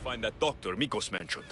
find that doctor Mikos mentioned.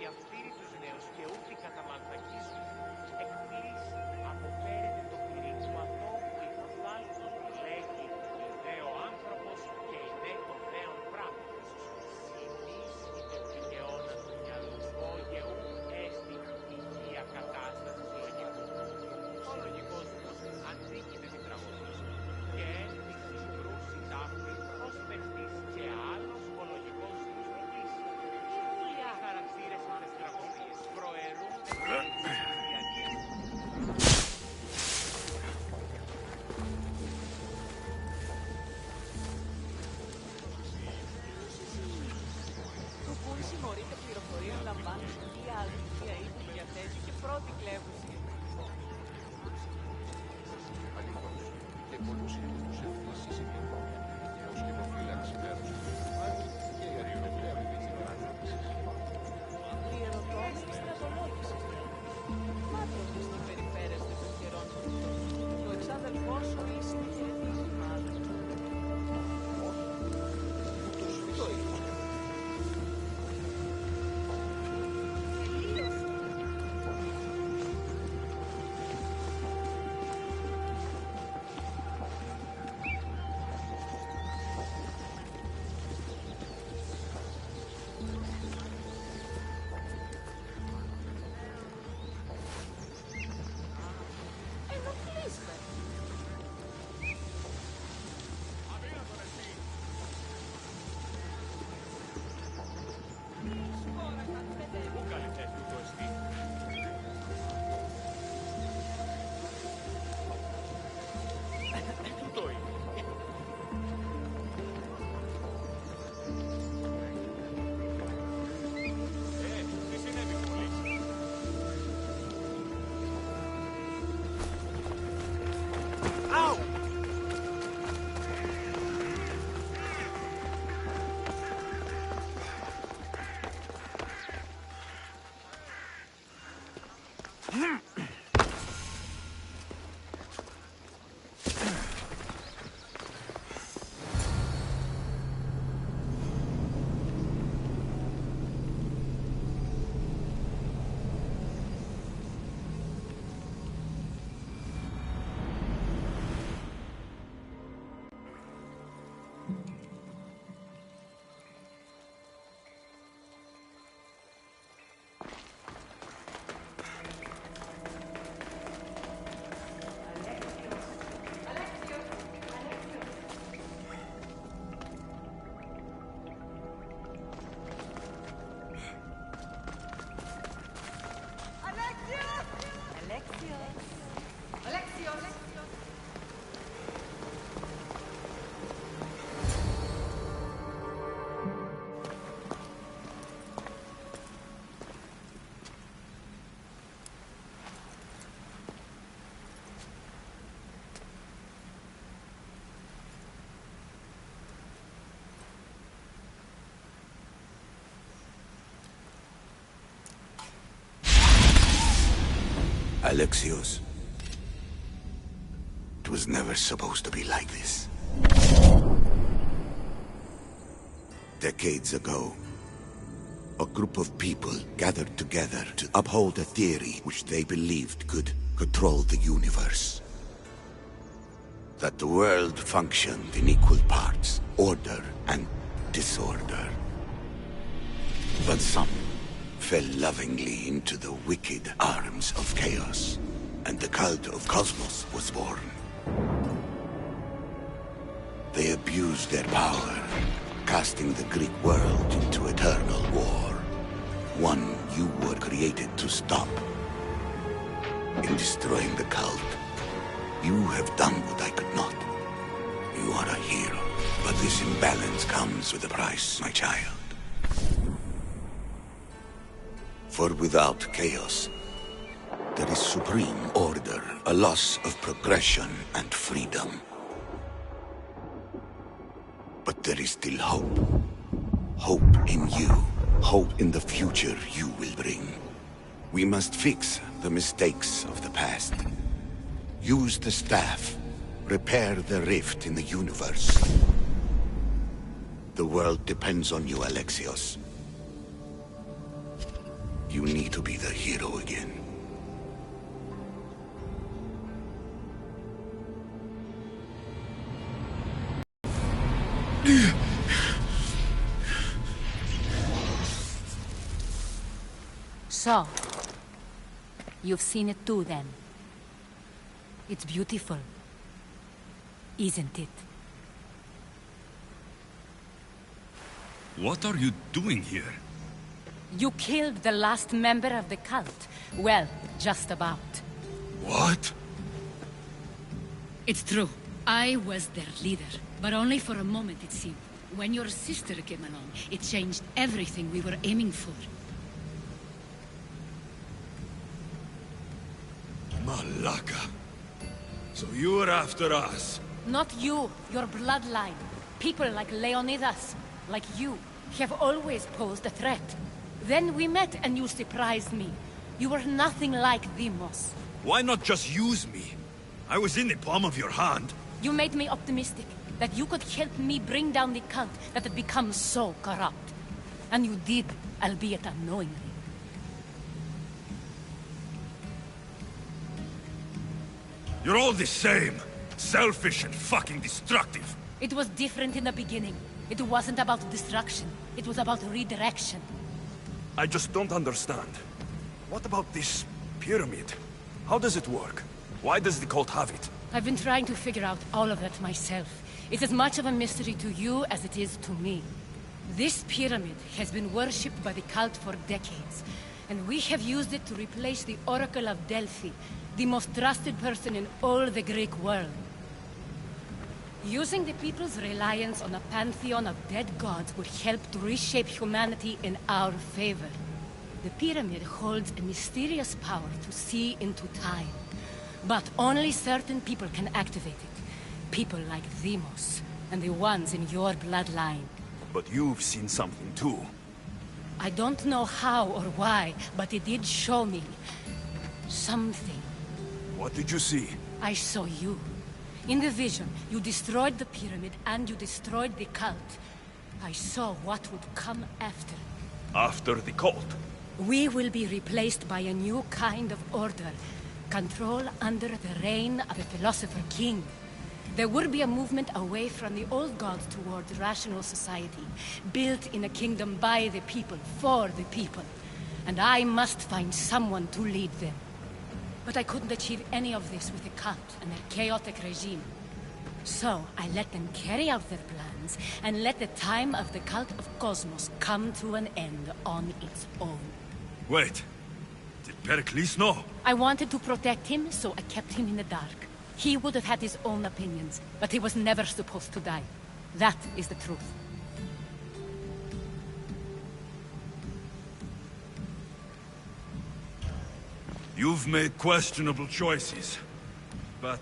Διαφθείρει τους νέους και ούτοι καταμαλθακίζουν. Εκπλήσει, αποφέρεται το κηρύγμα αυτό που υποθάλπτος λέγει ιδέο άνθρωπος και ιδέ των δέων πράγματος. Συνήσχυτε δικαιώνα του μυαλού γεού έστι υγεία κατάσταση λογικού. Ο λογικός τους αντίκειται την τραγωδία και έστι συγκρούσει ταύτη ως παιχτής και άλλος ο λογικός τους νικήσει. Χαρακτήρες αυτές τις τραγωδίες προαιρούν Το πουν συμμορείται πληροφορίες λαμβάνουν η αλήθεια ή που διαθέτει και πρώτη κλέβουση. Αληθώς, και πολλούς είναι τους ευθύσεις η διαφορία, ως και το φύλαξη μέρους του και η αριολογία της ανάπτυξης. Διερωτώμενη στρατολόγηση. Μάτρωσε στην περιφέρεση των καιρών του. Το εξάδελφό σου ήσυχε μάλλον. Όχι, ούτως το είπα. Alexios, it was never supposed to be like this. Decades ago, a group of people gathered together to uphold a theory which they believed could control the universe. That the world functioned in equal parts, order and disorder. But some fell lovingly into the wicked arms of chaos, and the cult of Cosmos was born. They abused their power, casting the Greek world into eternal war. One you were created to stop. In destroying the cult, you have done what I could not. You are a hero, but this imbalance comes with a price, my child. For without chaos, there is supreme order, a loss of progression and freedom. But there is still hope. Hope in you. Hope in the future you will bring. We must fix the mistakes of the past. Use the staff. Repair the rift in the universe. The world depends on you, Alexios. You need to be the hero again. So, you've seen it too then. It's beautiful, isn't it? What are you doing here? You killed the last member of the cult. Well, just about. What? It's true. I was their leader, but only for a moment it seemed. When your sister came along, it changed everything we were aiming for. Malaka. So you were after us? Not you, your bloodline. People like Leonidas, like you, have always posed a threat. Then we met and you surprised me. You were nothing like Deimos. Why not just use me? I was in the palm of your hand. You made me optimistic that you could help me bring down the cult that had become so corrupt. And you did, albeit unknowingly. You're all the same. Selfish and fucking destructive. It was different in the beginning. It wasn't about destruction. It was about redirection. I just don't understand. What about this pyramid? How does it work? Why does the cult have it? I've been trying to figure out all of that myself. It's as much of a mystery to you as it is to me. This pyramid has been worshipped by the cult for decades, and we have used it to replace the Oracle of Delphi, the most trusted person in all the Greek world. Using the people's reliance on a pantheon of dead gods would help to reshape humanity in our favor. The pyramid holds a mysterious power to see into time. But only certain people can activate it. People like Deimos, and the ones in your bloodline. But you've seen something too. I don't know how or why, but it did show me something. What did you see? I saw you. In the vision, you destroyed the pyramid and you destroyed the cult. I saw what would come after. After the cult? We will be replaced by a new kind of order. Control under the reign of a philosopher king. There will be a movement away from the old gods towards rational society, built in a kingdom by the people, for the people. And I must find someone to lead them. But I couldn't achieve any of this with the cult and their chaotic regime. So I let them carry out their plans, and let the time of the cult of Cosmos come to an end on its own. Wait. Did Pericles know? I wanted to protect him, so I kept him in the dark. He would have had his own opinions, but he was never supposed to die. That is the truth. You've made questionable choices. But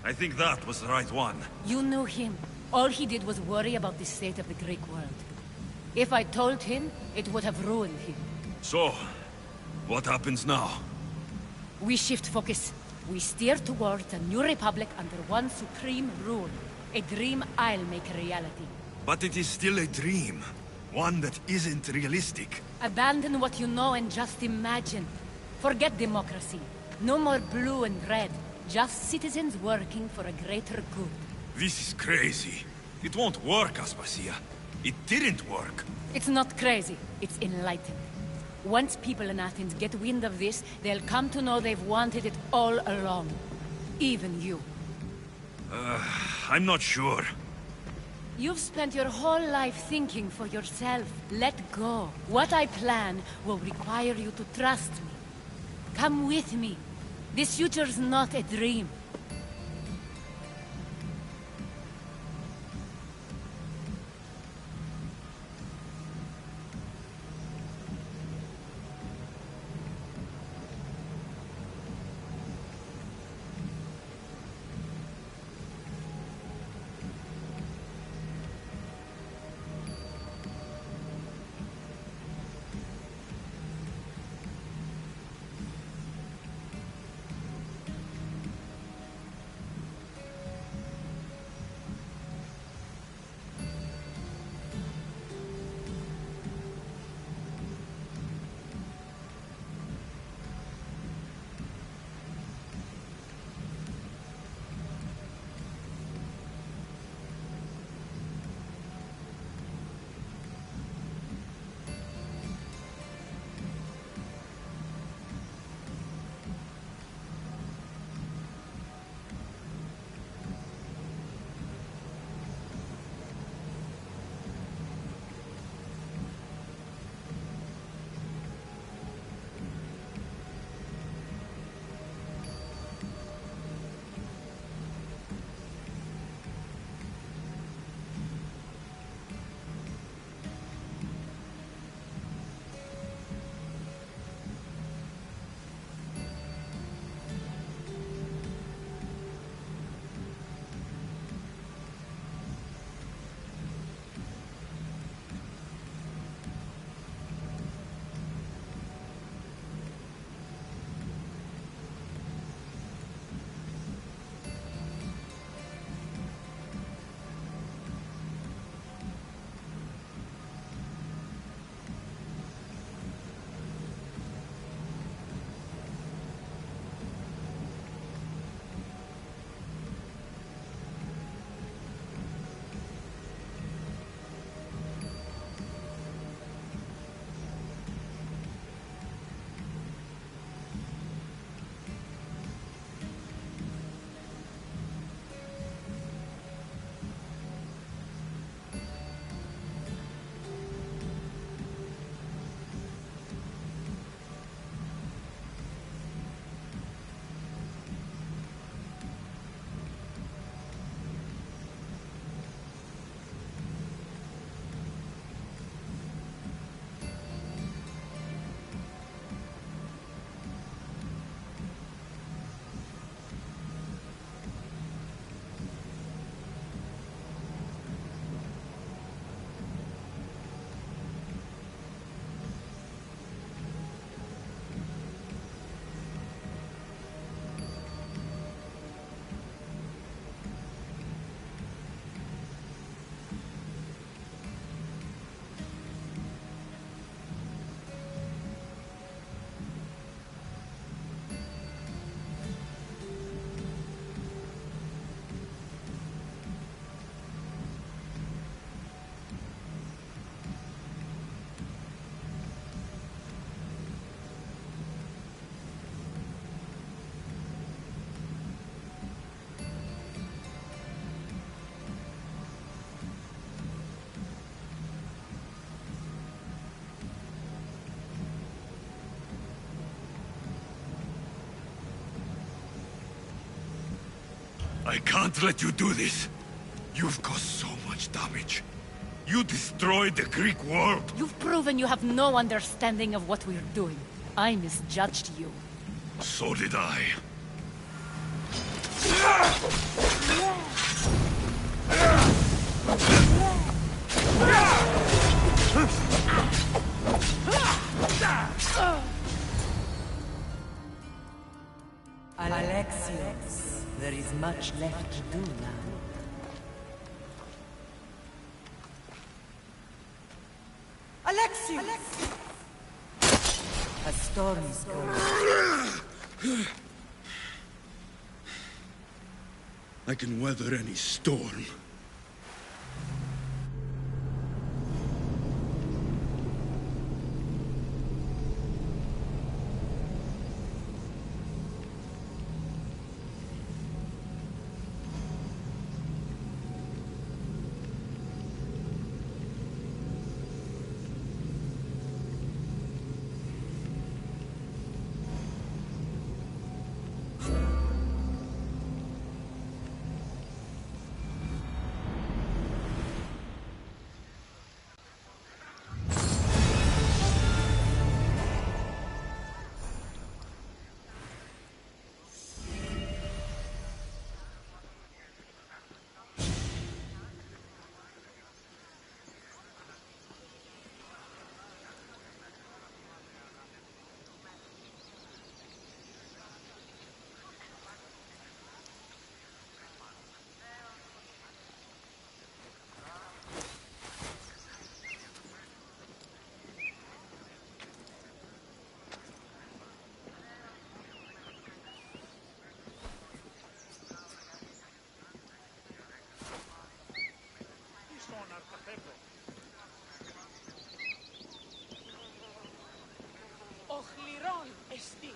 I think that was the right one. You knew him. All he did was worry about the state of the Greek world. If I told him, it would have ruined him. So, what happens now? We shift focus. We steer towards a new republic under one supreme rule. A dream I'll make a reality. But it is still a dream. One that isn't realistic. Abandon what you know and just imagine. Forget democracy. No more blue and red. Just citizens working for a greater good. This is crazy. It won't work, Aspasia. It didn't work. It's not crazy. It's enlightened. Once people in Athens get wind of this, they'll come to know they've wanted it all along. Even you. I'm not sure. You've spent your whole life thinking for yourself. Let go. What I plan will require you to trust me. Come with me. This future's not a dream. I can't let you do this. You've caused so much damage. You destroyed the Greek world. You've proven you have no understanding of what we're doing. I misjudged you. So did I. much left to do now. Alexius! A storm is going. I can weather any storm. Οχληρών εστί.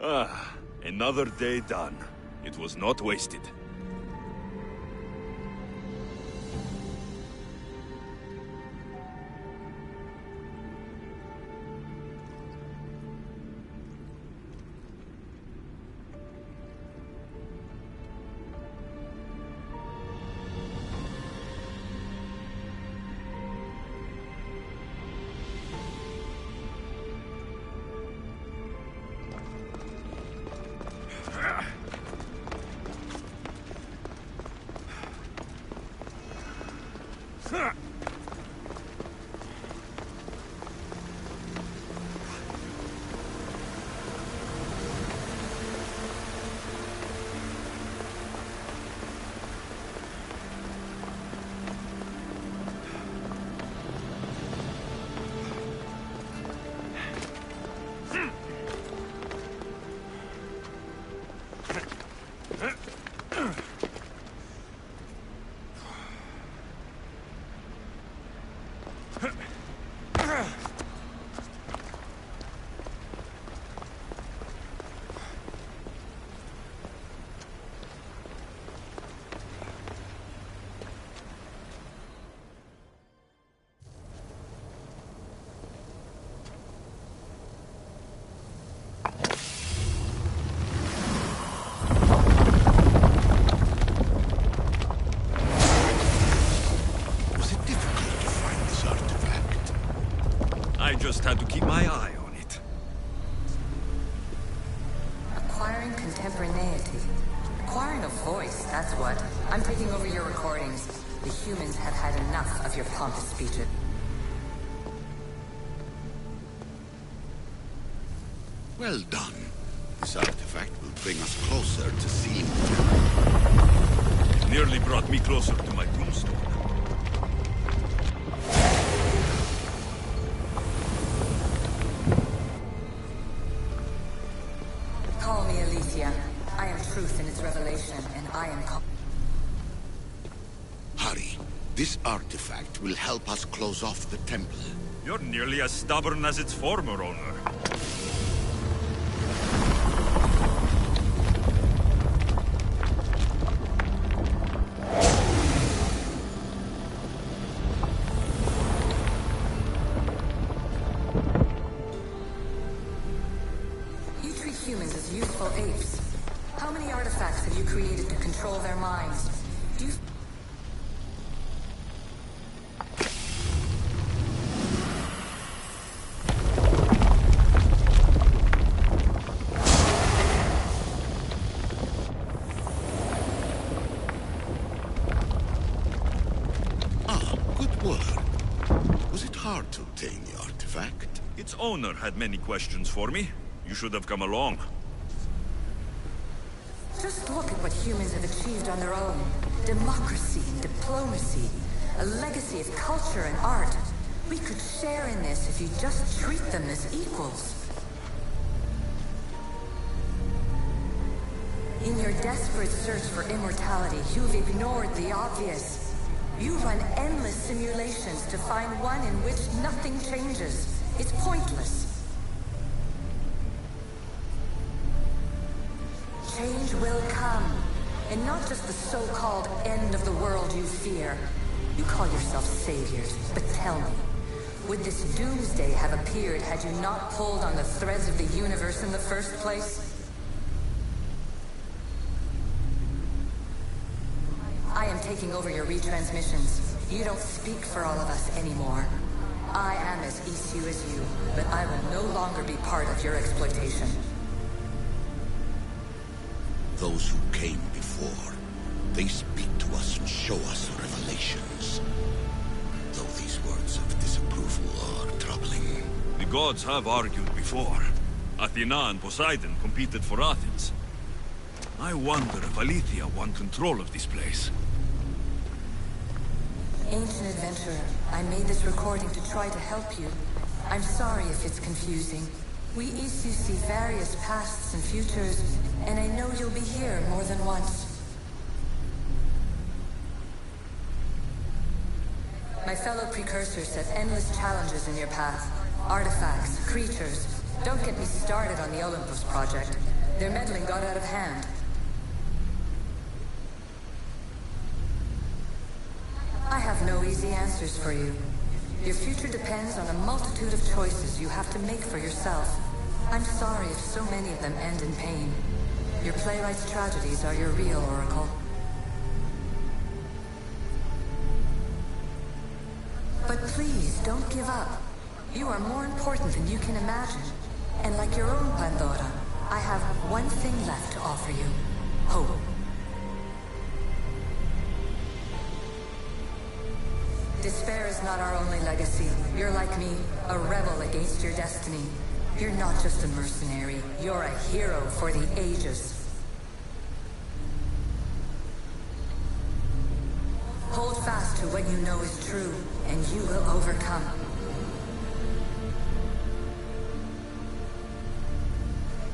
Ah, another day done. It was not wasted. just had to keep my eye on it. Acquiring contemporaneity. Acquiring a voice, that's what. I'm taking over your recordings. The humans have had enough of your pompous speeches. Well done. This artifact will bring us closer to seeing. It nearly brought me closer to my tombstone. Call me Aletheia. I am truth in its revelation, and I am... Hurry. This artifact will help us close off the temple. You're nearly as stubborn as its former owner. You treat humans as useful apes. How many artifacts have you created to control their minds? Do you... Good work. Was it hard to obtain the artifact? Its owner had many questions for me. You should have come along. Just look at what humans have achieved on their own. Democracy and diplomacy. A legacy of culture and art. We could share in this if you just treat them as equals. In your desperate search for immortality, you've ignored the obvious. You run endless simulations to find one in which nothing changes. It's pointless. Change will come. And not just the so-called end of the world you fear. You call yourselves saviors, but tell me, would this doomsday have appeared had you not pulled on the threads of the universe in the first place? I am taking over your retransmissions. You don't speak for all of us anymore. I am as issue as you, but I will no longer be part of your exploitation. Those who came before, they speak to us and show us revelations. Though these words of disapproval are troubling. The gods have argued before. Athena and Poseidon competed for Athens. I wonder if Aletheia won control of this place. Ancient adventurer, I made this recording to try to help you. I'm sorry if it's confusing. We Isu see various pasts and futures, and I know you'll be here more than once. My fellow precursors set endless challenges in your path. Artifacts, creatures. Don't get me started on the Olympus project. Their meddling got out of hand. I have no easy answers for you. Your future depends on a multitude of choices you have to make for yourself. I'm sorry if so many of them end in pain. Your playwright's tragedies are your real oracle. But please, don't give up. You are more important than you can imagine. And like your own Pandora, I have one thing left to offer you. Hope. Despair is not our only legacy. You're like me, a rebel against your destiny. You're not just a mercenary, you're a hero for the ages. Hold fast to what you know is true, and you will overcome.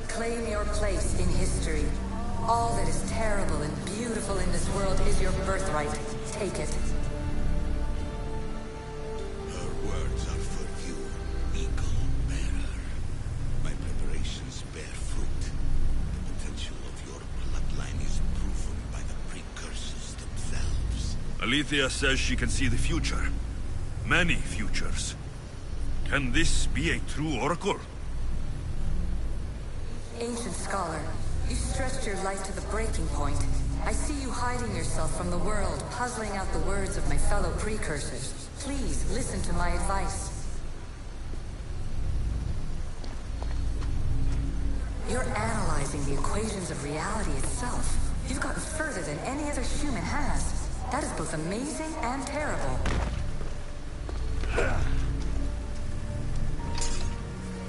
Claim your place in history. All that is terrible and beautiful in this world is your birthright. Take it. Aletheia says she can see the future. Many futures. Can this be a true oracle? Ancient scholar, you stretched your light to the breaking point. I see you hiding yourself from the world, puzzling out the words of my fellow precursors. Please, listen to my advice. You're analyzing the equations of reality itself. You've gotten further than any other human has. That is both amazing and terrible.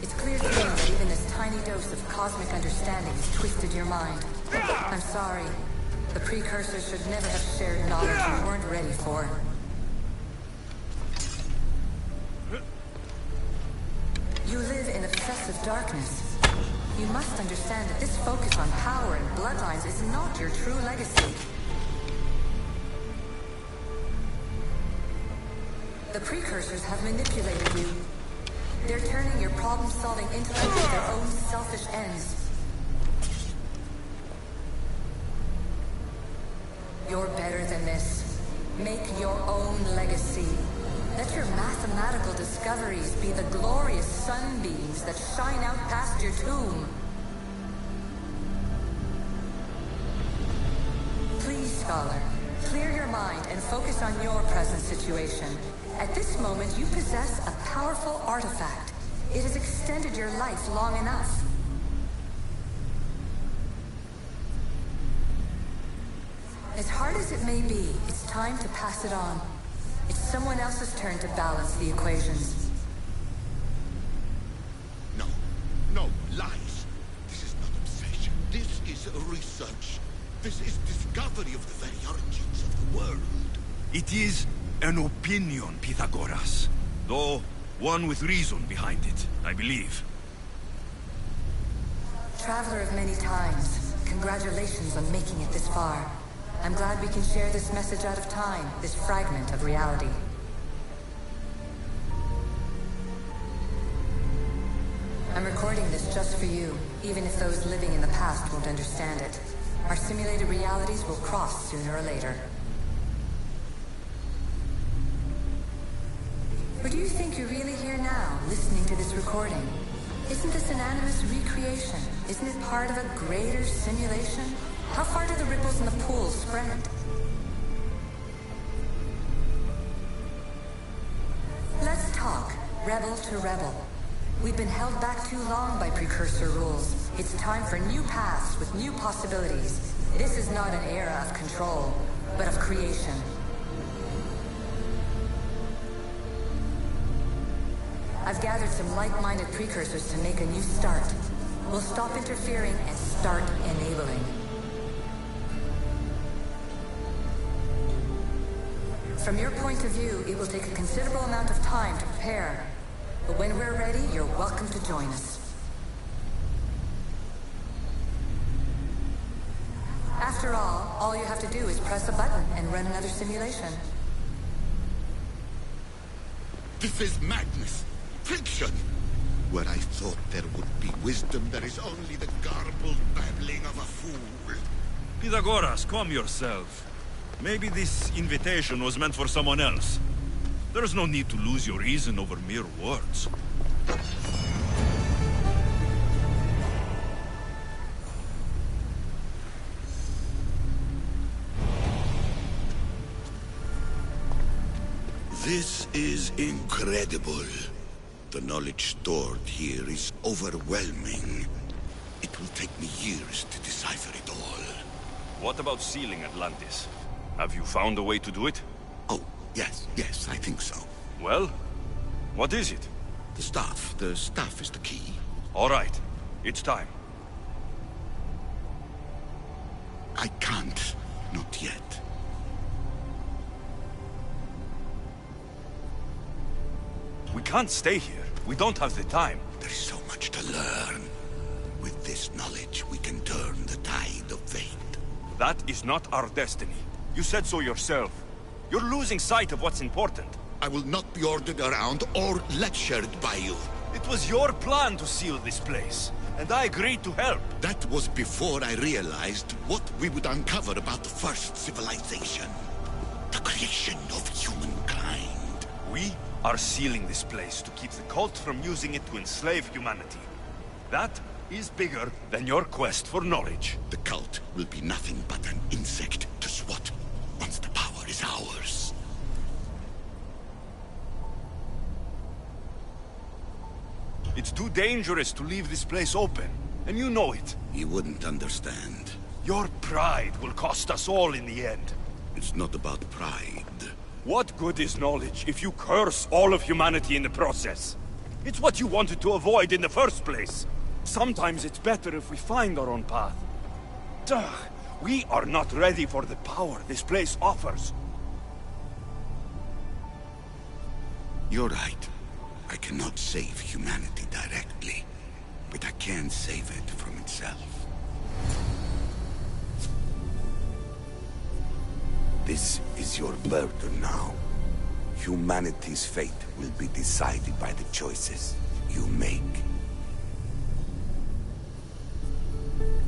It's clear to me that even this tiny dose of cosmic understanding has twisted your mind. I'm sorry. The precursors should never have shared knowledge you weren't ready for. You live in obsessive darkness. You must understand that this focus on power and bloodlines is not your true legacy. The precursors have manipulated you. They're turning your problem-solving intellect to their own selfish ends. You're better than this. Make your own legacy. Let your mathematical discoveries be the glorious sunbeams that shine out past your tomb. Please, Scholar, clear your mind and focus on your present situation. At this moment, you possess a powerful artifact. It has extended your life long enough. As hard as it may be, it's time to pass it on. It's someone else's turn to balance the equations. No. No, lies. This is not obsession. This is research. This is discovery of the very origins of the world. It is an opinion, Pythagoras. Though, one with reason behind it, I believe. Traveler of many times, congratulations on making it this far. I'm glad we can share this message out of time, this fragment of reality. I'm recording this just for you, even if those living in the past won't understand it. Our simulated realities will cross sooner or later. Or do you think you're really here now, listening to this recording? Isn't this an animus recreation? Isn't it part of a greater simulation? How far do the ripples in the pool spread? Let's talk, rebel to rebel. We've been held back too long by precursor rules. It's time for new paths with new possibilities. This is not an era of control, but of creation. I've gathered some like-minded precursors to make a new start. We'll stop interfering and start enabling. From your point of view, it will take a considerable amount of time to prepare. But when we're ready, you're welcome to join us. After all you have to do is press a button and run another simulation. This is madness. Fiction. Where I thought there would be wisdom, there is only the garbled babbling of a fool. Pythagoras, calm yourself. Maybe this invitation was meant for someone else. There's no need to lose your reason over mere words. This is incredible. The knowledge stored here is overwhelming. It will take me years to decipher it all. What about sealing Atlantis? Have you found a way to do it? Oh, yes, I think so. Well, what is it? The staff is the key. All right, it's time. I can't, not yet. We can't stay here. We don't have the time. There is so much to learn. With this knowledge, we can turn the tide of fate. That is not our destiny. You said so yourself. You're losing sight of what's important. I will not be ordered around or lectured by you. It was your plan to seal this place, and I agreed to help. That was before I realized what we would uncover about the first civilization. The creation of humankind. We are sealing this place to keep the cult from using it to enslave humanity. That is bigger than your quest for knowledge. The cult will be nothing but an insect to swat once the power is ours. It's too dangerous to leave this place open. and you know it. You wouldn't understand. Your pride will cost us all in the end. It's not about pride. What good is knowledge if you curse all of humanity in the process? It's what you wanted to avoid in the first place. Sometimes it's better if we find our own path. Duh, we are not ready for the power this place offers. You're right. I cannot save humanity directly, but I can save it from itself. This is your burden now. Humanity's fate will be decided by the choices you make.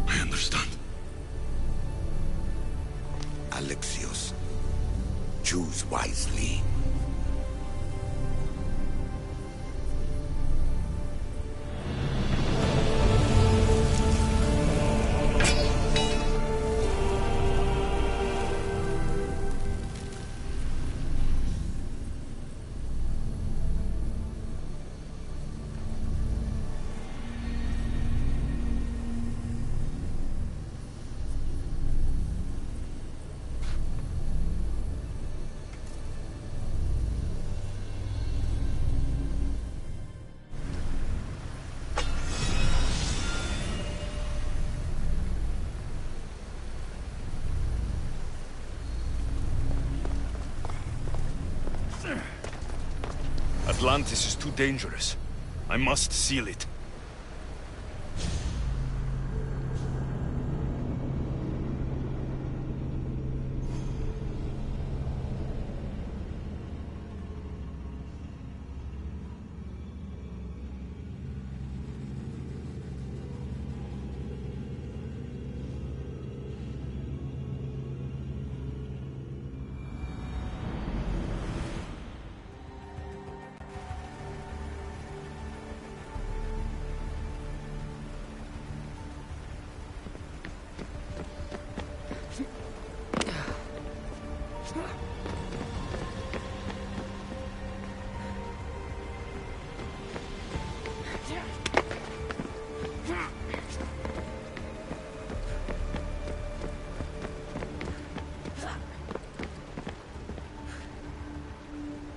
I understand. Alexios, choose wisely. Atlantis is too dangerous. I must seal it.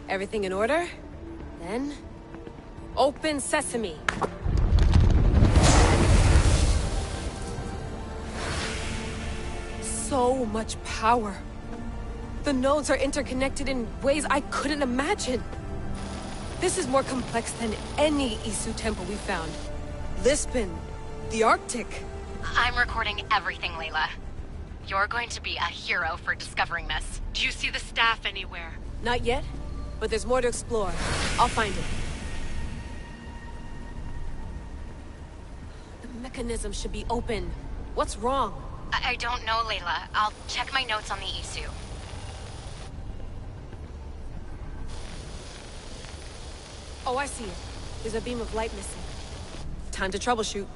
Everything in order? Then... open sesame! So much power! The nodes are interconnected in ways I couldn't imagine! This is more complex than any Isu temple we found. Lisbon, the Arctic. I'm recording everything, Layla. You're going to be a hero for discovering this. Do you see the staff anywhere? Not yet, but there's more to explore. I'll find it. The mechanism should be open. What's wrong? I don't know, Layla. I'll check my notes on the Isu. Oh, I see it. There's a beam of light missing. Time to troubleshoot.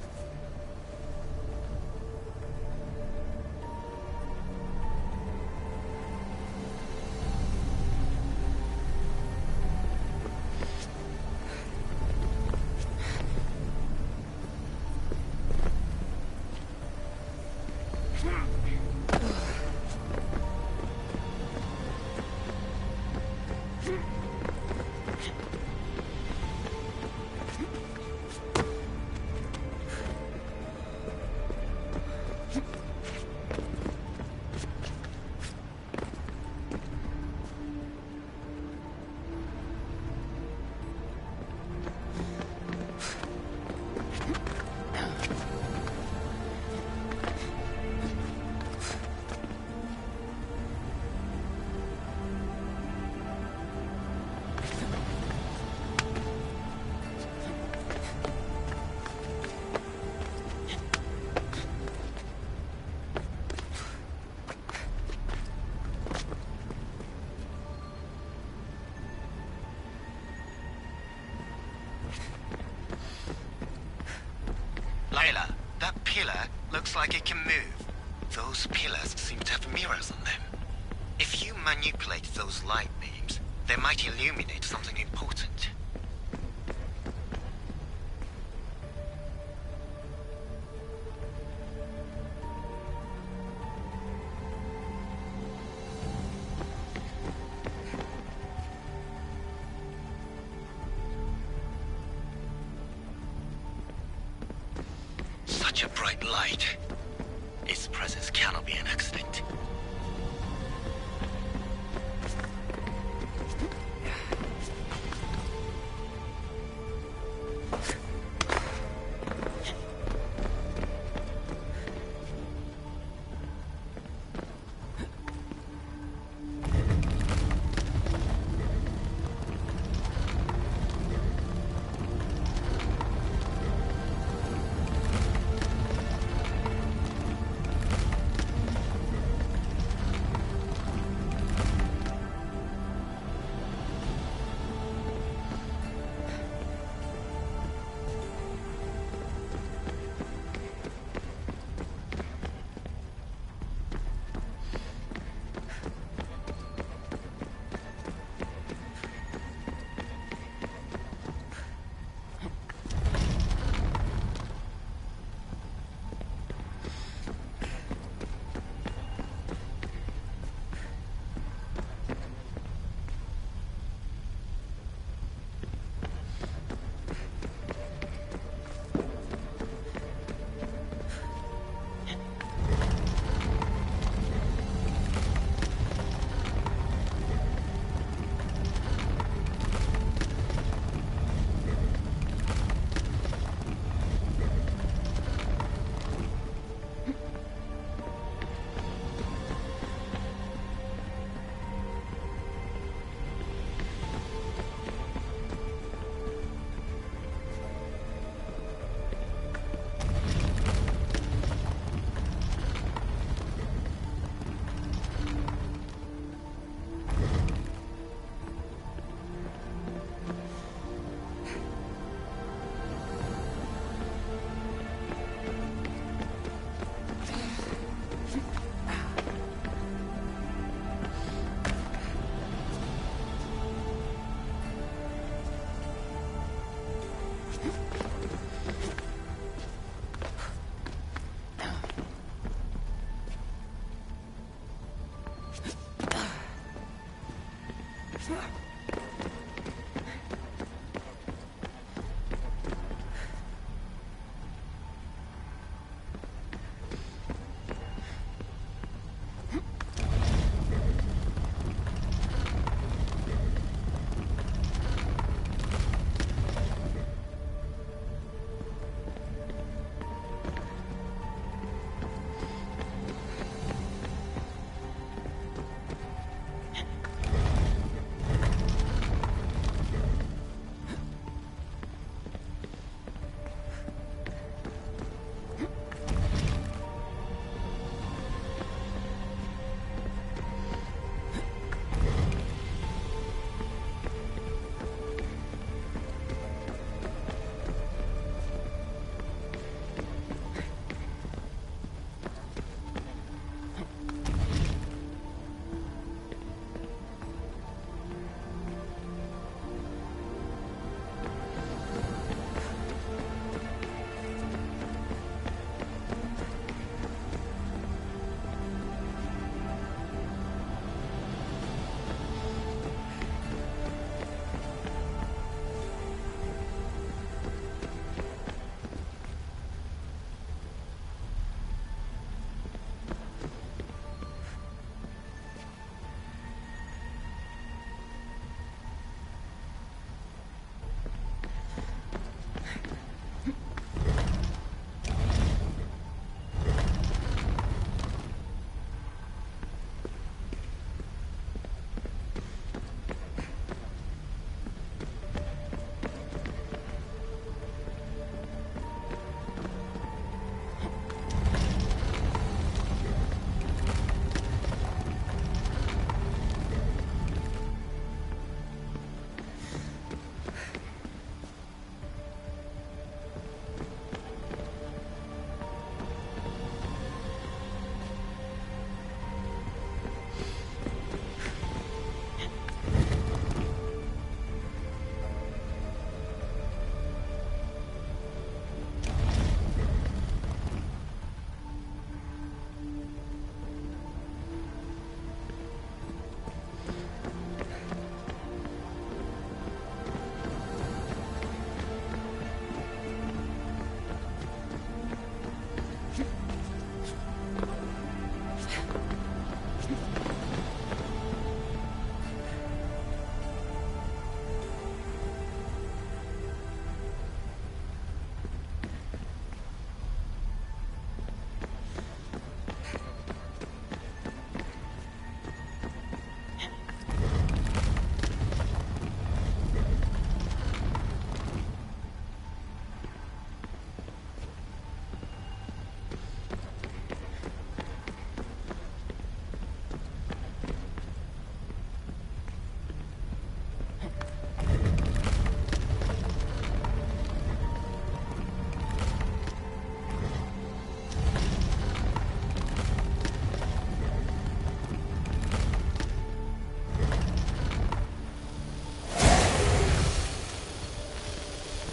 Layla, that pillar looks like it can move. Those pillars seem to have mirrors on them. If you manipulate those light beams, they might illuminate something important. such a bright light. Its presence cannot be an accident.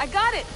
I got it!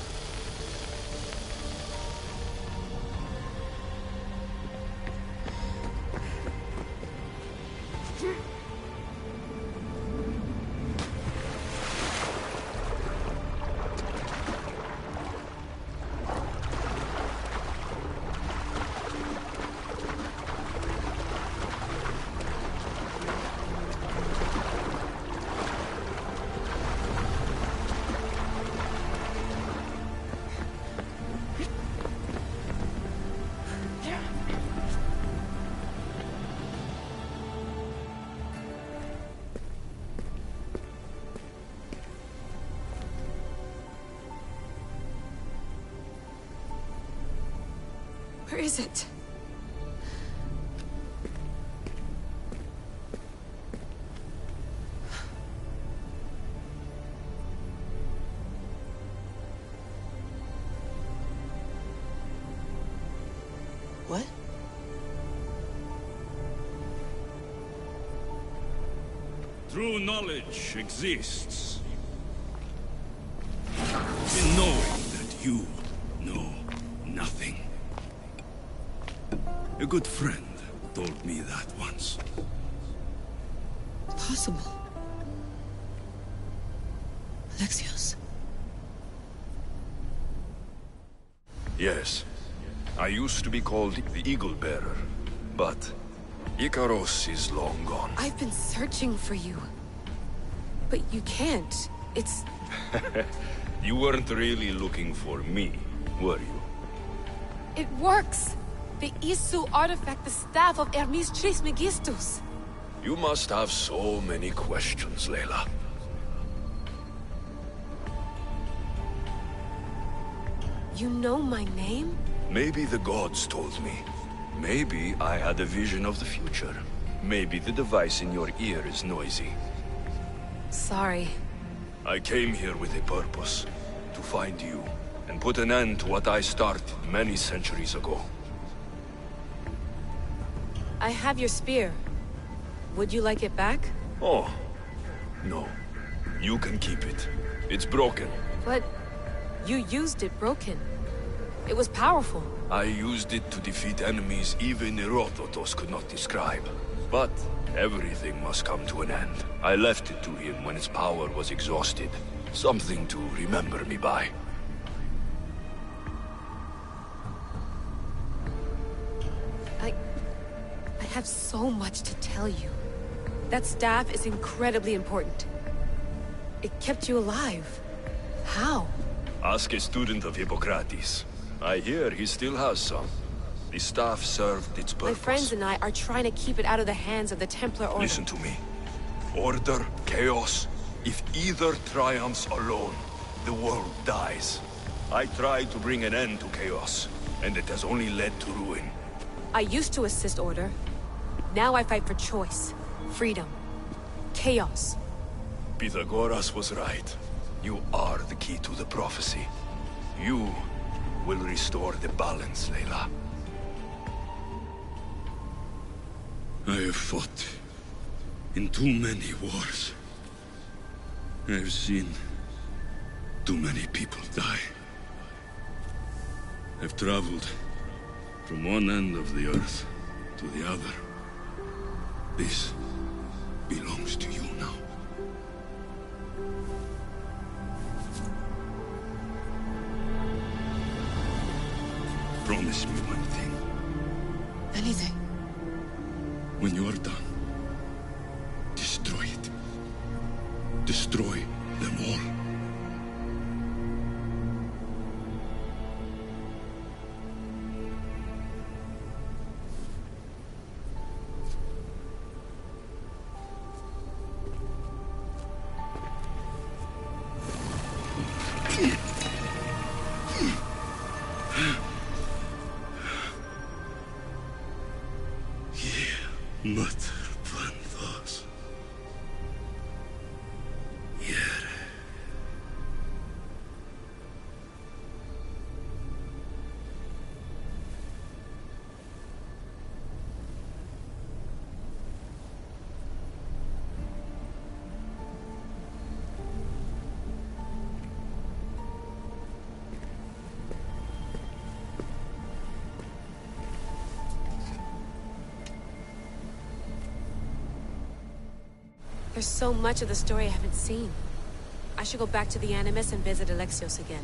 Where is it? What? True knowledge exists in knowing that you know nothing. A good friend told me that once. Possible. Alexios. Yes. I used to be called the Eagle Bearer, but Icaros is long gone. I've been searching for you. But you can't. It's... You weren't really looking for me, were you? It works! The Isu artifact, the staff of Hermes Trismegistus. You must have so many questions, Layla. You know my name? Maybe the gods told me. Maybe I had a vision of the future. Maybe the device in your ear is noisy. Sorry. I came here with a purpose. To find you, and put an end to what I started many centuries ago. I have your spear. Would you like it back? Oh. No. You can keep it. It's broken. But... you used it broken. It was powerful. I used it to defeat enemies even Herodotus could not describe. But everything must come to an end. I left it to him when its power was exhausted. Something to remember me by. I have so much to tell you. That staff is incredibly important. It kept you alive. How? Ask a student of Hippocrates. I hear he still has some. The staff served its purpose. My friends and I are trying to keep it out of the hands of the Templar Order. Listen to me. Order, chaos. If either triumphs alone, the world dies. I tried to bring an end to chaos, and it has only led to ruin. I used to assist Order. Now I fight for choice, freedom, chaos. Pythagoras was right. You are the key to the prophecy. You will restore the balance, Layla. I have fought in too many wars. I have seen too many people die. I've traveled from one end of the earth to the other. This belongs to you now. Promise me one thing. Anything. When you are done, destroy it. Destroy them all. There's so much of the story I haven't seen. I should go back to the Animus and visit Alexios again.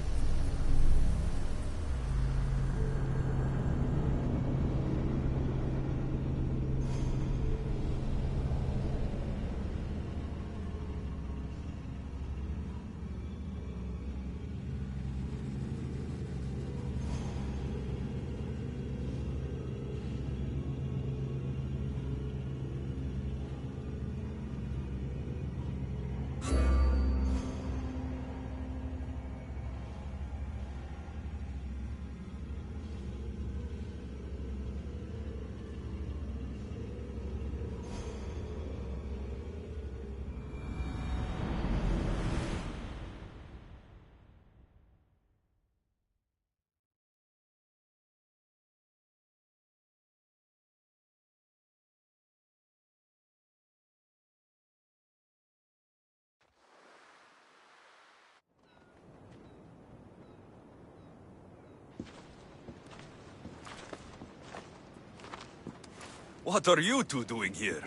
What are you two doing here?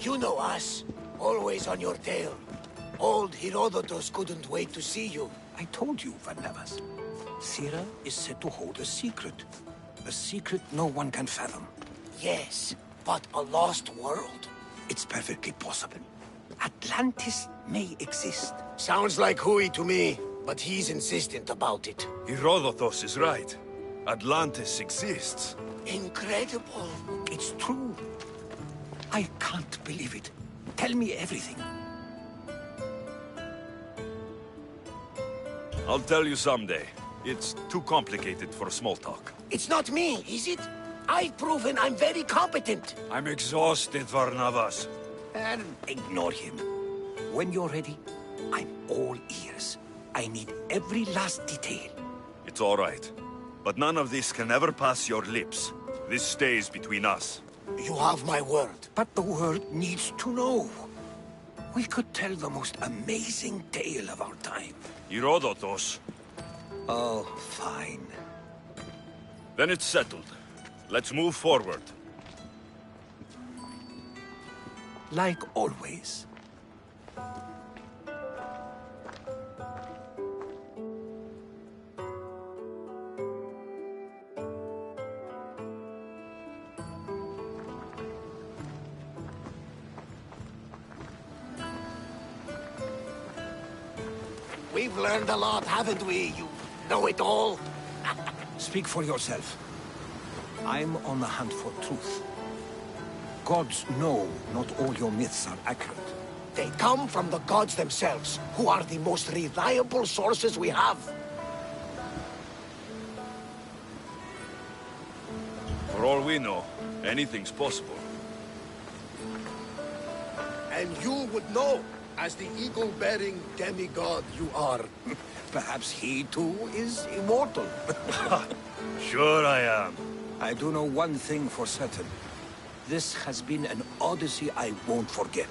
You know us. Always on your tail. Old Herodotus couldn't wait to see you. I told you, Varnavas. Thera is said to hold a secret. A secret no one can fathom. Yes, but a lost world? It's perfectly possible. Atlantis may exist. Sounds like Hui to me, but he's insistent about it. Herodotus is right. Atlantis exists. Incredible. It's true. I can't believe it. Tell me everything. I'll tell you someday. It's too complicated for small talk. It's not me, is it? I've proven I'm very competent. I'm exhausted, Varnavas. And ignore him. When you're ready, I'm all ears. I need every last detail. It's all right. But none of this can ever pass your lips. This stays between us. You have my word. But the world needs to know. We could tell the most amazing tale of our time. Herodotus. Oh, fine. Then it's settled. Let's move forward. Like always. We've learned a lot, haven't we? You know-it-all. Speak for yourself. I'm on the hunt for truth. Gods know not all your myths are accurate. They come from the gods themselves, who are the most reliable sources we have. For all we know, anything's possible. And you would know, as the eagle-bearing demigod you are. Perhaps he too is immortal. Sure I am. I do know one thing for certain. This has been an Odyssey I won't forget.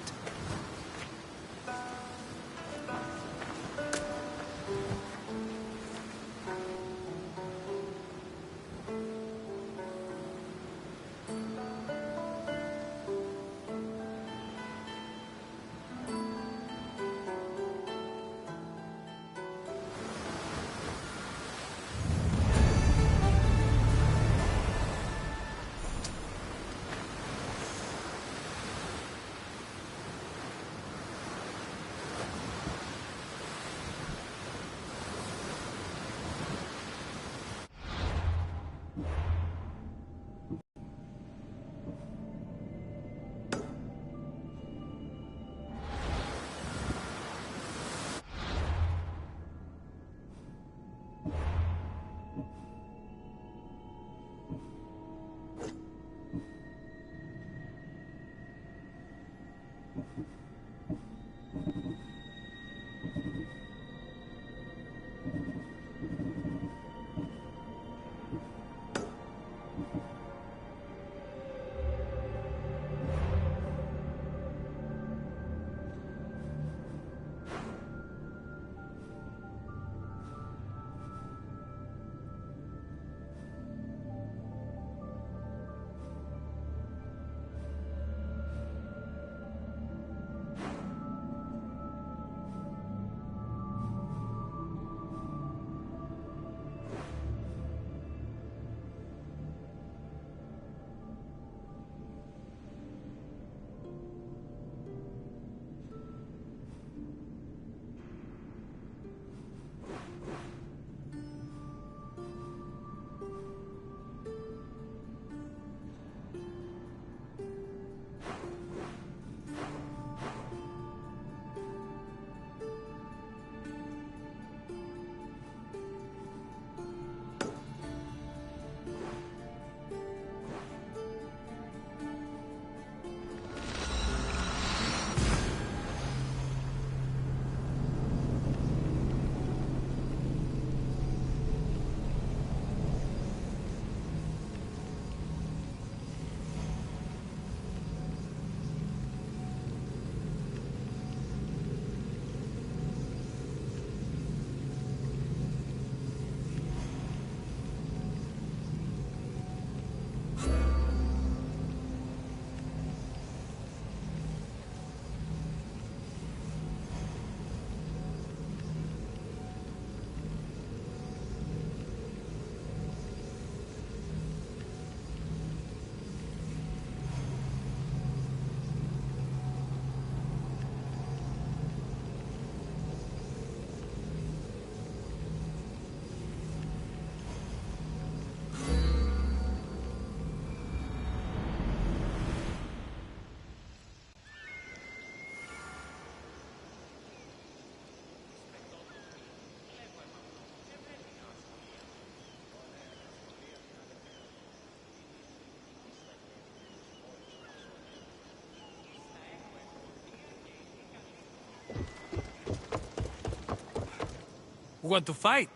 Want to fight?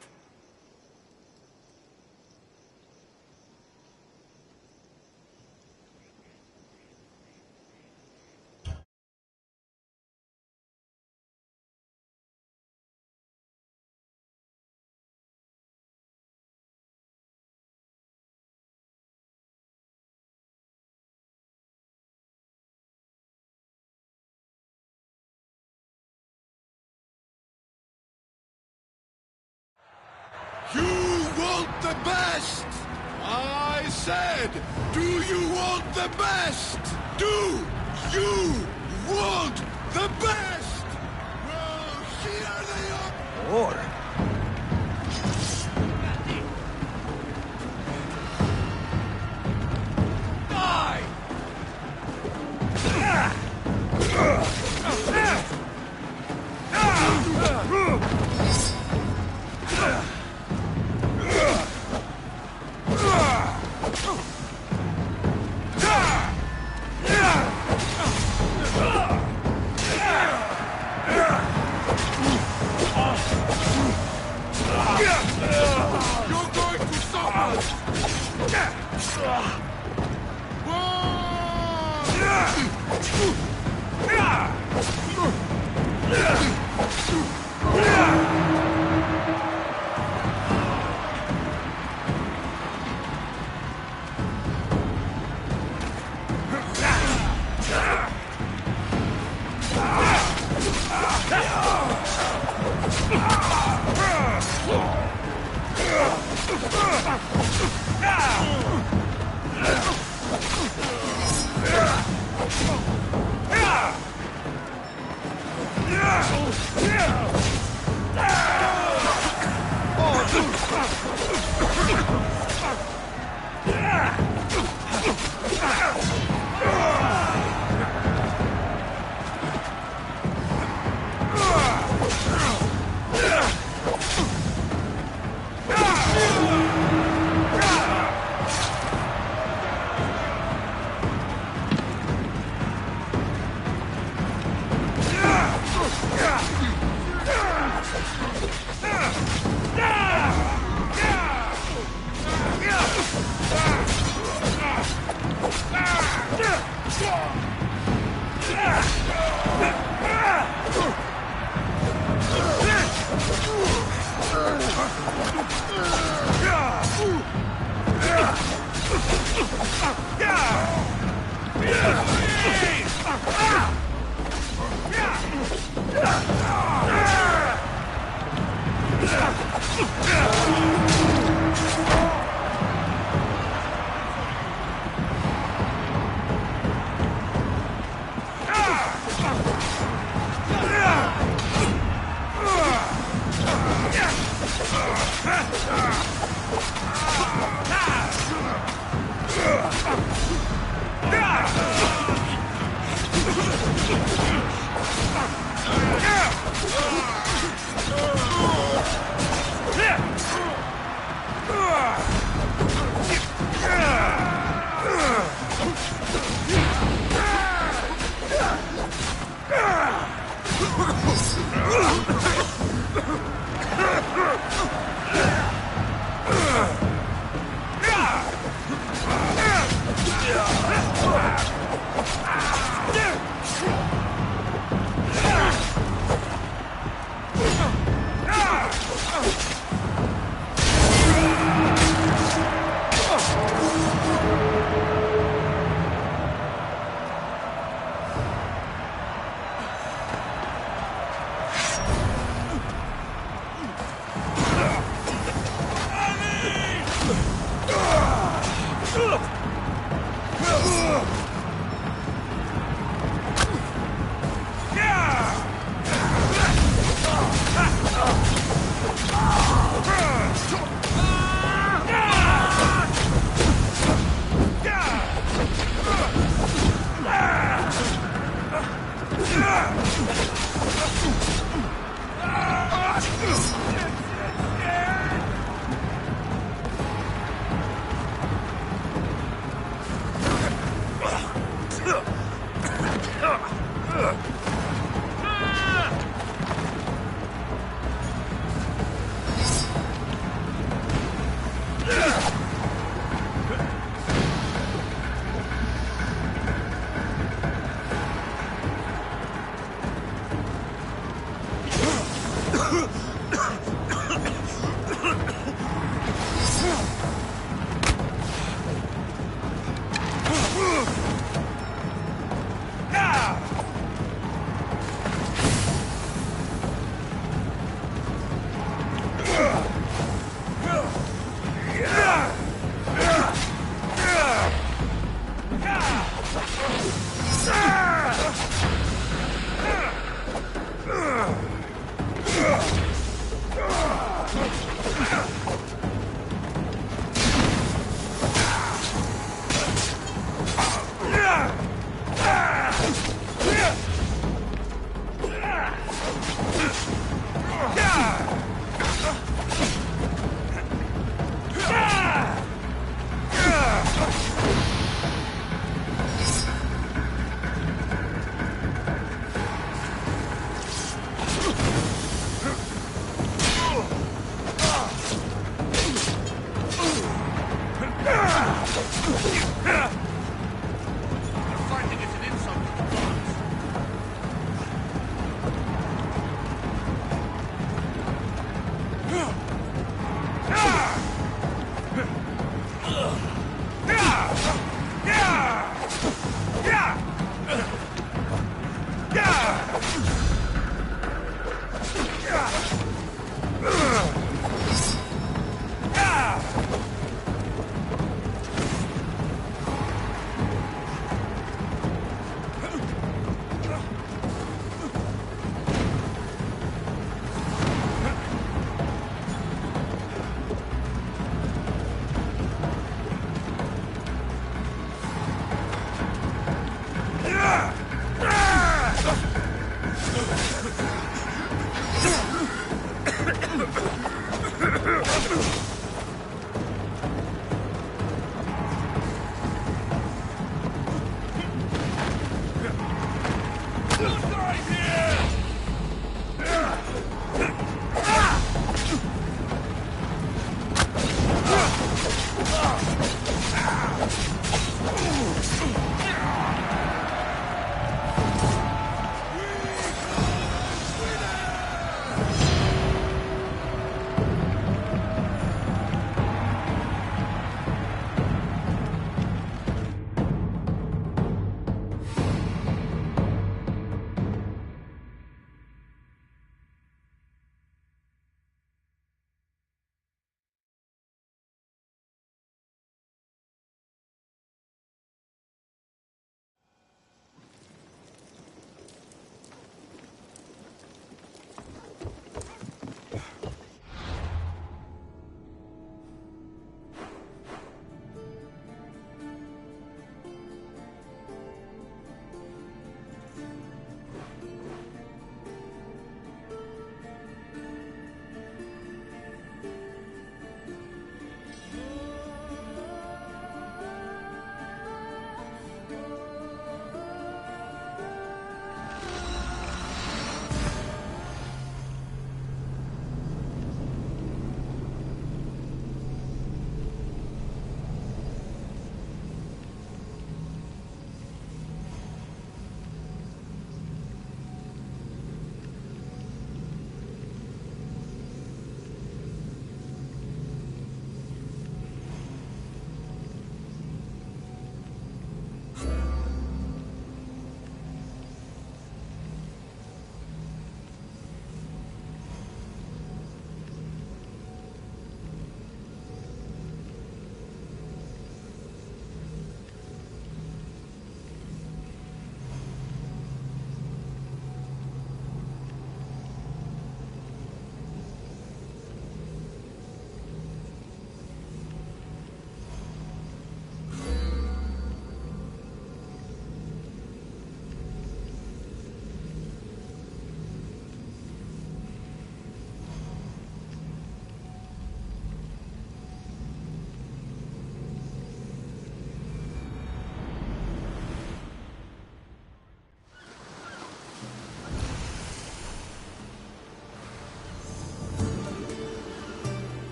You want the best! I said, do you want the best? Do you want the best? Well, here they are! Or... Die! You're going to suffer!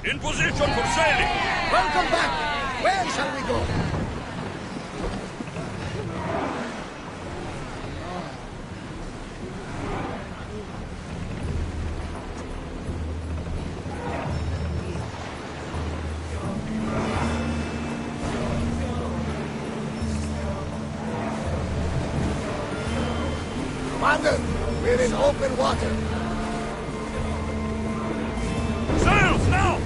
In position for sailing! Welcome back! Where shall we go? Commander, we're in open water. Sails now!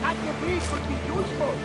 At your breeze would be useful.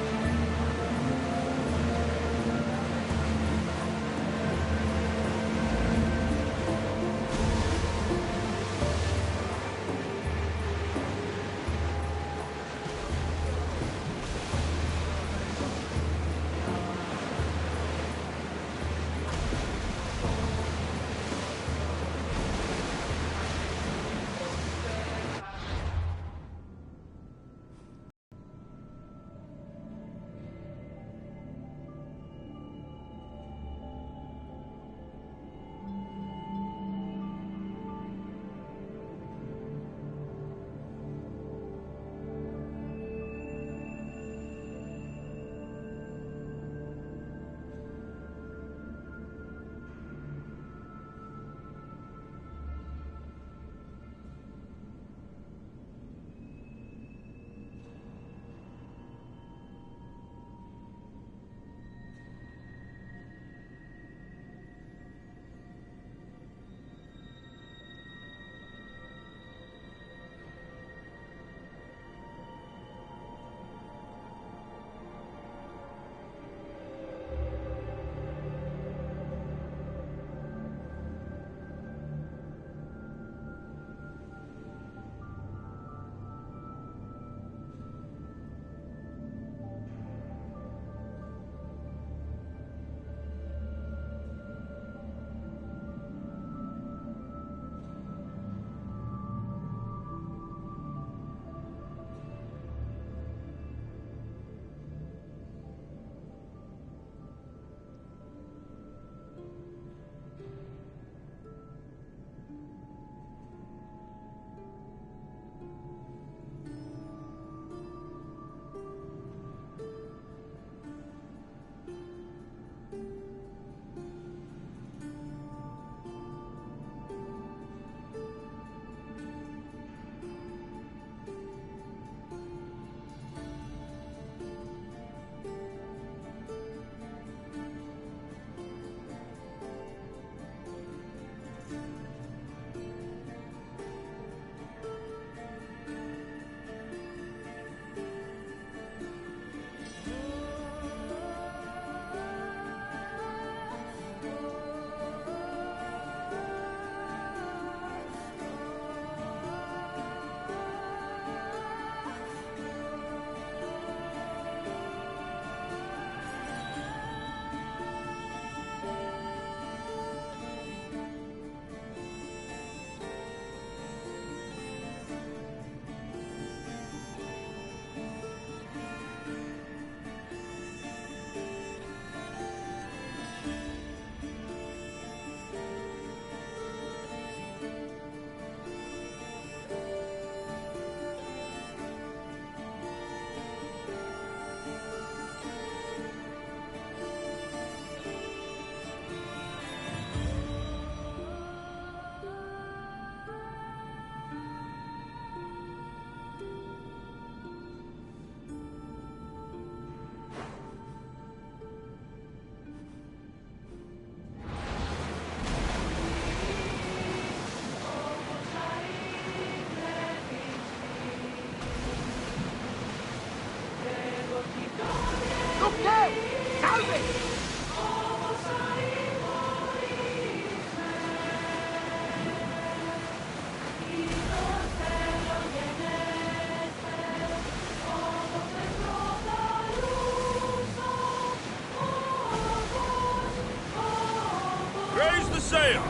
sail!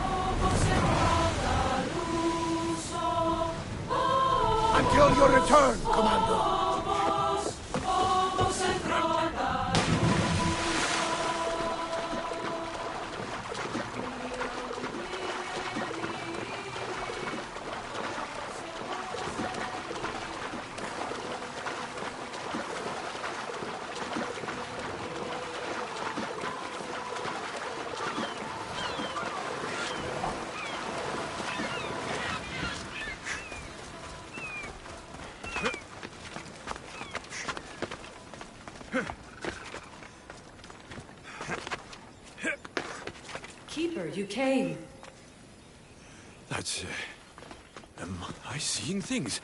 Until your return, Commander. Keeper, you came. That's... am I seeing things?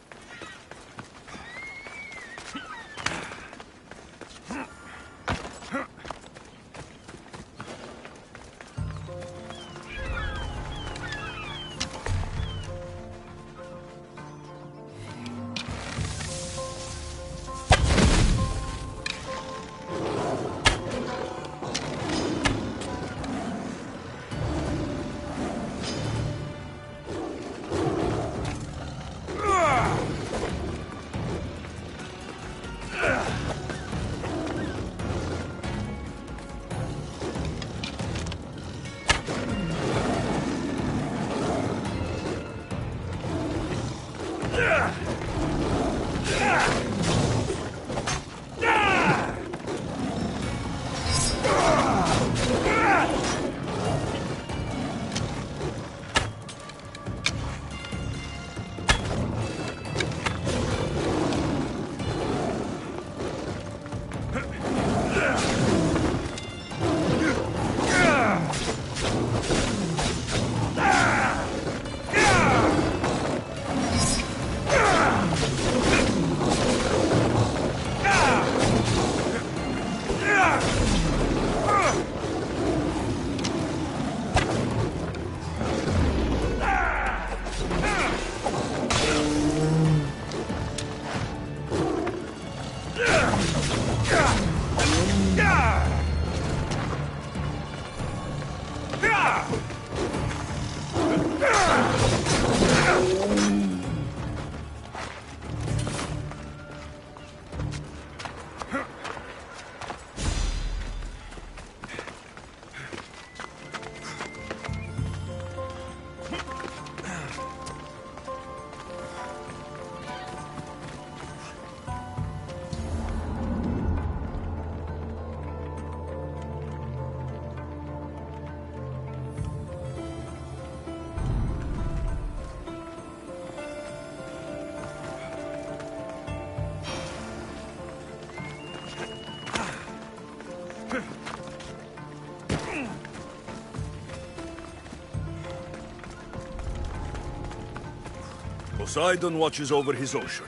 Poseidon watches over his ocean.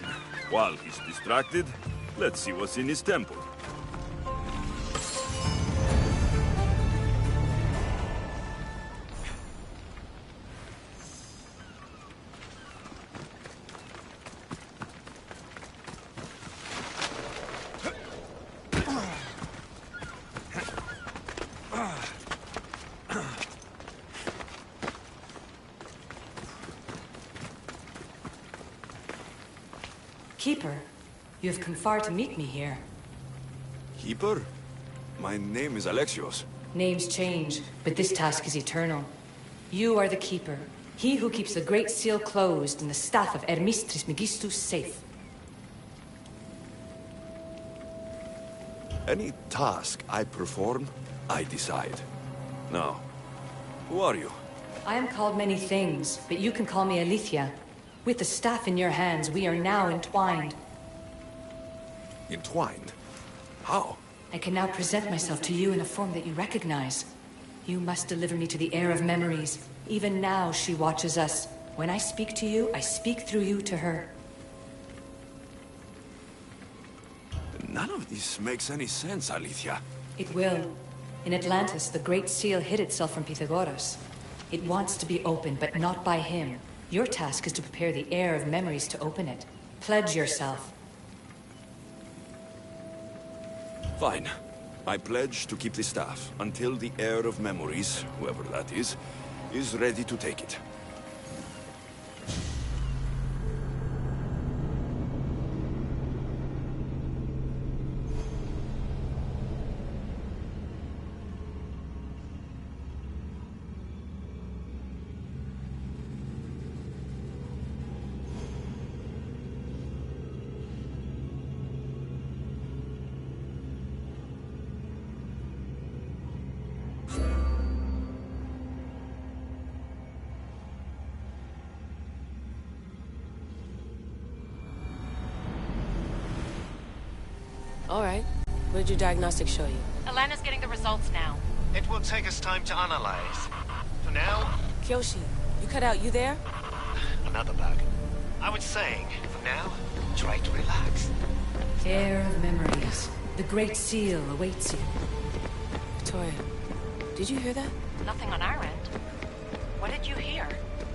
While he's distracted, let's see what's in his temple. Keeper, you have come far to meet me here. Keeper? My name is Alexios. Names change, but this task is eternal. You are the Keeper, he who keeps the Great Seal closed and the staff of Hermes Trismegistus safe. Any task I perform, I decide. Now, who are you? I am called many things, but you can call me Alethea. With the staff in your hands, we are now entwined. Entwined? How? I can now present myself to you in a form that you recognize. You must deliver me to the heir of memories. Even now, she watches us. When I speak to you, I speak through you to her. None of this makes any sense, Alethea. It will. In Atlantis, the Great Seal hid itself from Pythagoras. It wants to be opened, but not by him. Your task is to prepare the heir of memories to open it. Pledge yourself. Fine. I pledge to keep the staff until the heir of memories, whoever that is ready to take it. All right. What did your diagnostic show you? Alana's getting the results now. It will take us time to analyze. For now... Kyoshi, you cut out, you there? Another bug. I was saying, for now, try to relax. Heir of memories. The Great Seal awaits you. Victoria, did you hear that? Nothing on our end. What did you hear?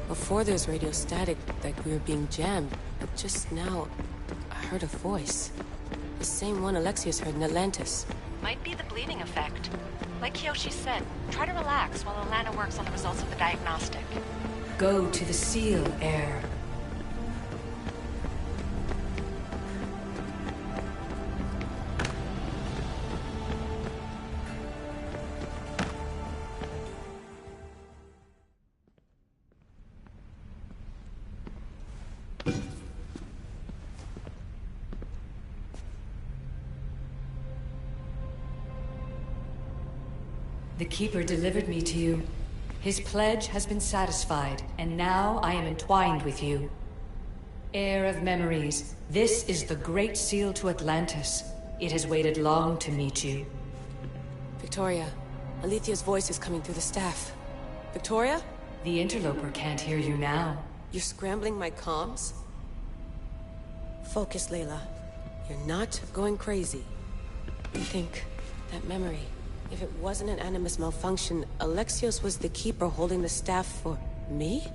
Before there was radio static, like we were being jammed. But just now, I heard a voice. The same one Alexios heard in Atlantis. Might be the bleeding effect. Like Kyoshi said, try to relax while Alana works on the results of the diagnostic. Go to the Seal, Heir. The Keeper delivered me to you. His pledge has been satisfied, and now I am entwined with you. Heir of memories, this is the Great Seal to Atlantis. It has waited long to meet you. Victoria, Alethia's voice is coming through the staff. Victoria? The interloper can't hear you now. You're scrambling my comms? Focus, Layla. You're not going crazy. You think that memory... If it wasn't an Animus malfunction, Alexios was the Keeper holding the staff for me?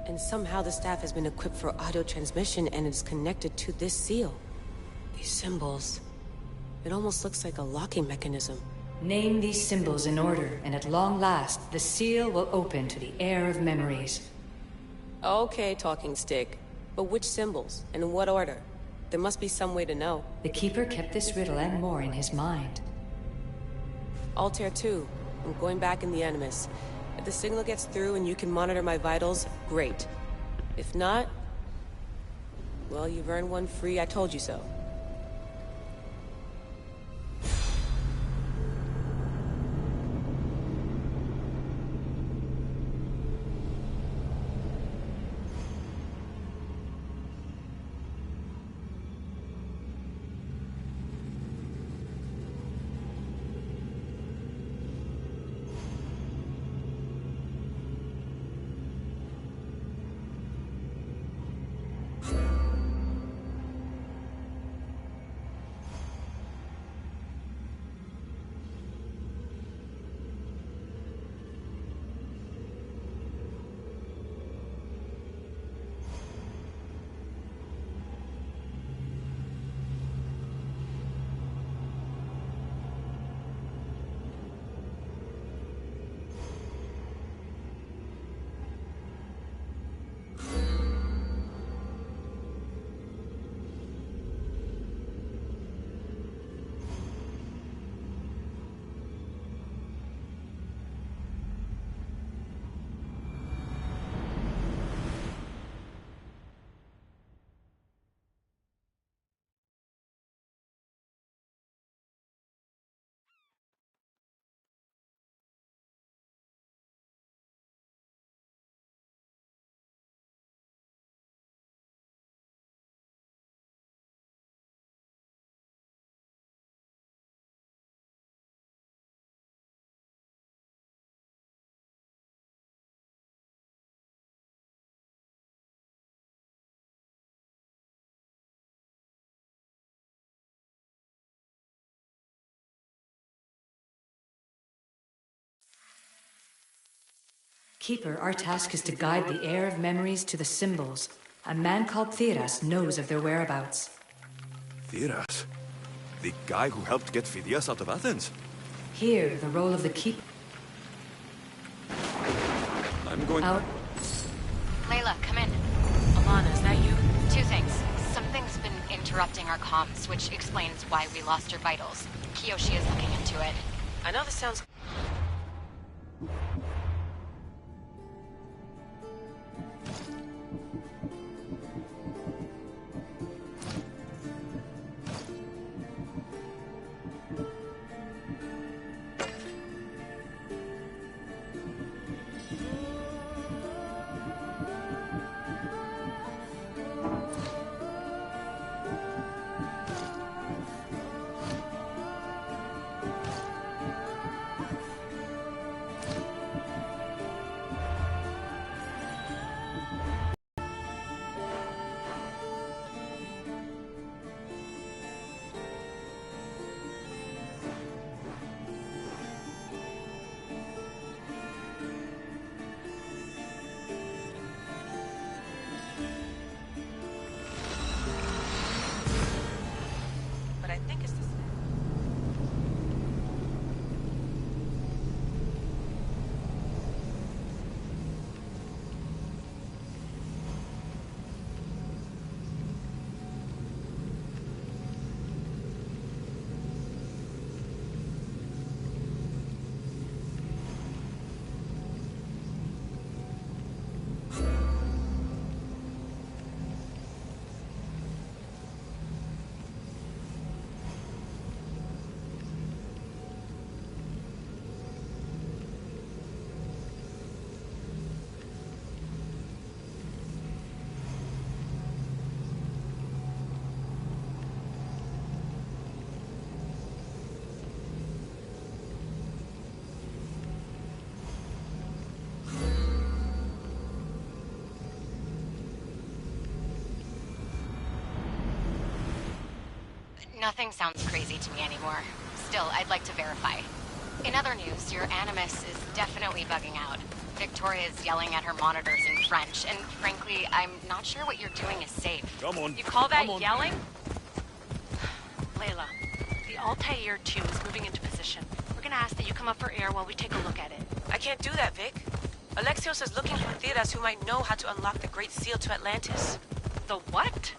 And somehow the staff has been equipped for audio transmission and is connected to this seal. These symbols... It almost looks like a locking mechanism. Name these symbols in order, and at long last, the seal will open to the Heir of memories. Okay, talking stick. But which symbols? And in what order? There must be some way to know. The Keeper kept this riddle and more in his mind. Altair 2. I'm going back in the Animus. If the signal gets through and you can monitor my vitals, great. If not... well, you've earned one free, I told you so. Keeper, our task is to guide the Heir of memories to the symbols. A man called Theras knows of their whereabouts. Theras? The guy who helped get Phidias out of Athens? Here, the role of the Keeper... I'm going... out. Layla, come in. Alana, is that you? Two things. Something's been interrupting our comms, which explains why we lost your vitals. Kyoshi is looking into it. I know this sounds... is this? Nothing sounds crazy to me anymore. Still, I'd like to verify. In other news, your Animus is definitely bugging out. Victoria's yelling at her monitors in French, and frankly, I'm not sure what you're doing is safe. Come on. You call that Come on. yelling? Layla, the Altair 2 is moving into position. We're gonna ask that you come up for air while we take a look at it. I can't do that, Vic. Alexios is looking for Theras who might know how to unlock the Great Seal to Atlantis. The what?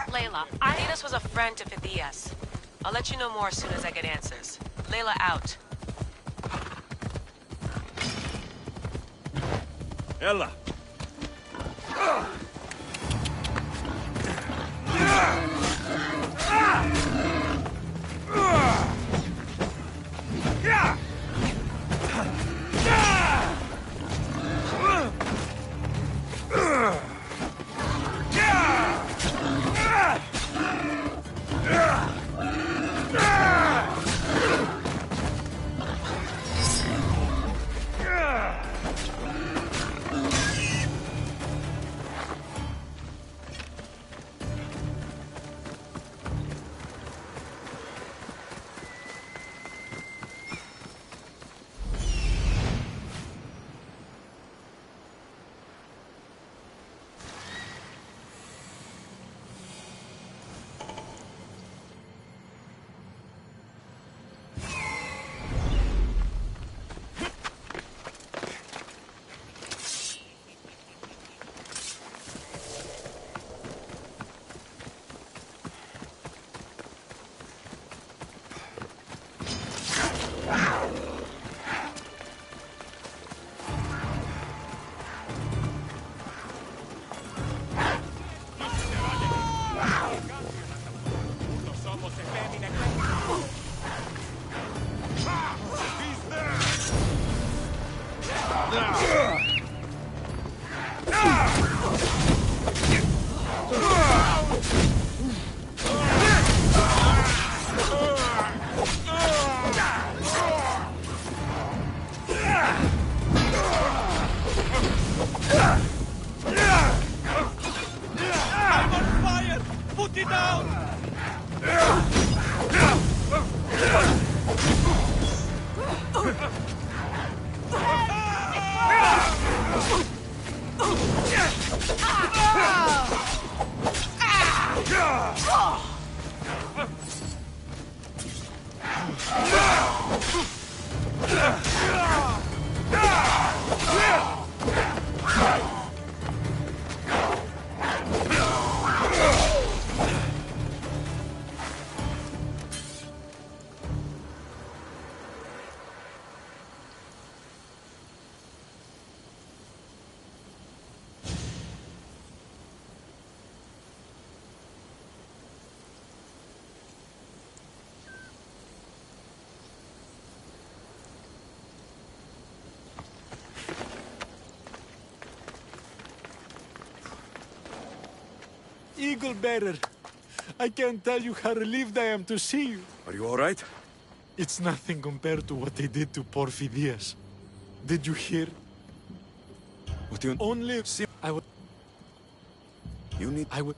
Layla, Theras was a friend to Phidias. I'll let you know more as soon as I get answers. Layla out. Ella. Eagle Bearer, I can't tell you how relieved I am to see you. Are you all right? It's nothing compared to what they did to poor Phidias. Did you hear? What do you... Only... I would... You need... I would...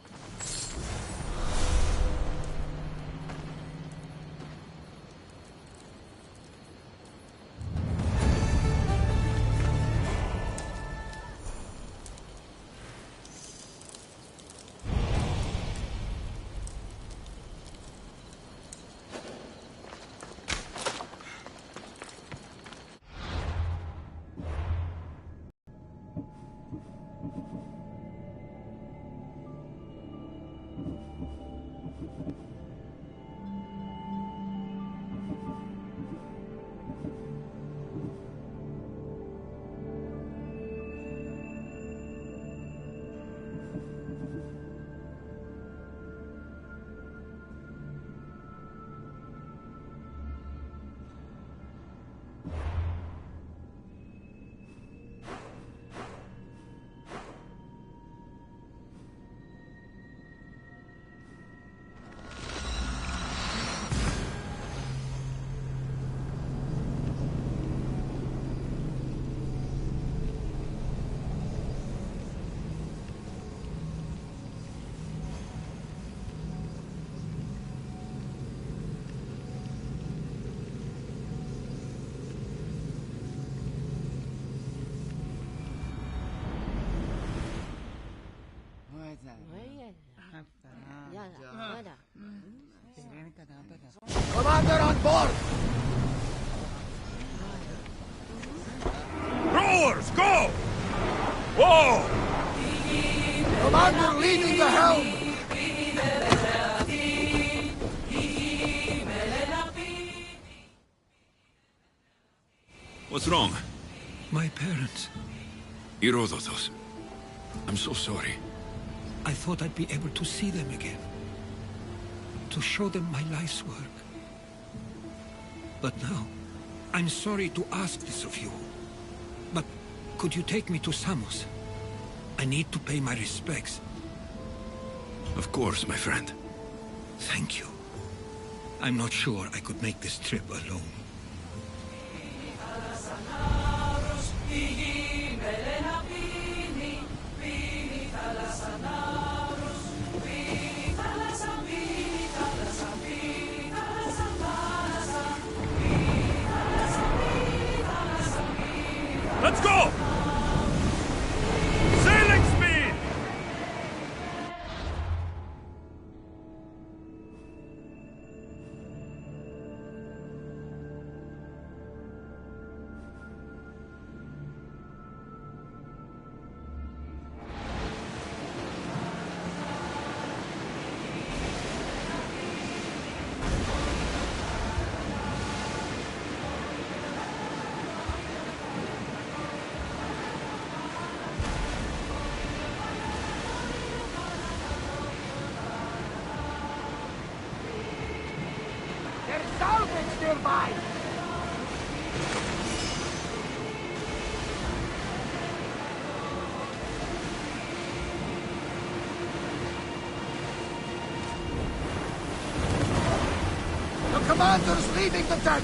Commander on board! Rowers, go! Whoa! Commander leading the helm! What's wrong? My parents. Herodotus. I'm so sorry. I thought I'd be able to see them again. To show them my life's work. But now, I'm sorry to ask this of you. But could you take me to Samos? I need to pay my respects. Of course, my friend. Thank you. I'm not sure I could make this trip alone. Let's go! Sailing speed! There's salvage nearby! The commander's leaving the deck!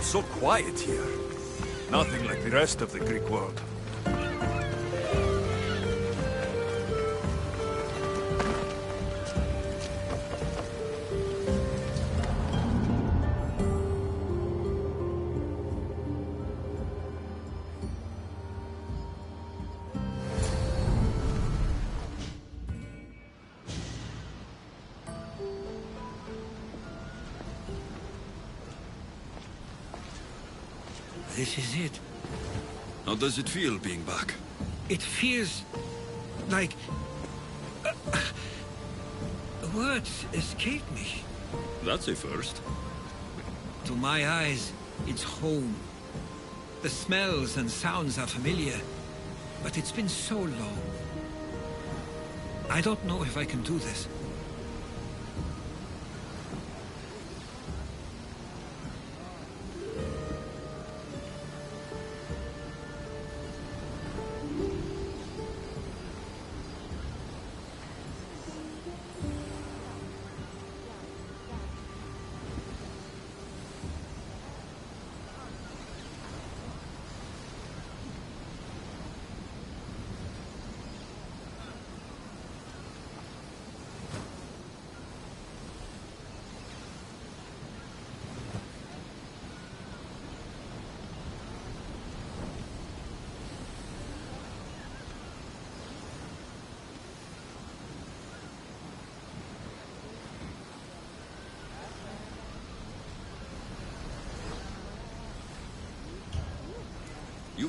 So quiet here. Nothing like the rest of the Greek world. This is it. How does it feel being back? It feels like... words escape me. That's a first. To my eyes, it's home. The smells and sounds are familiar, but it's been so long. I don't know if I can do this.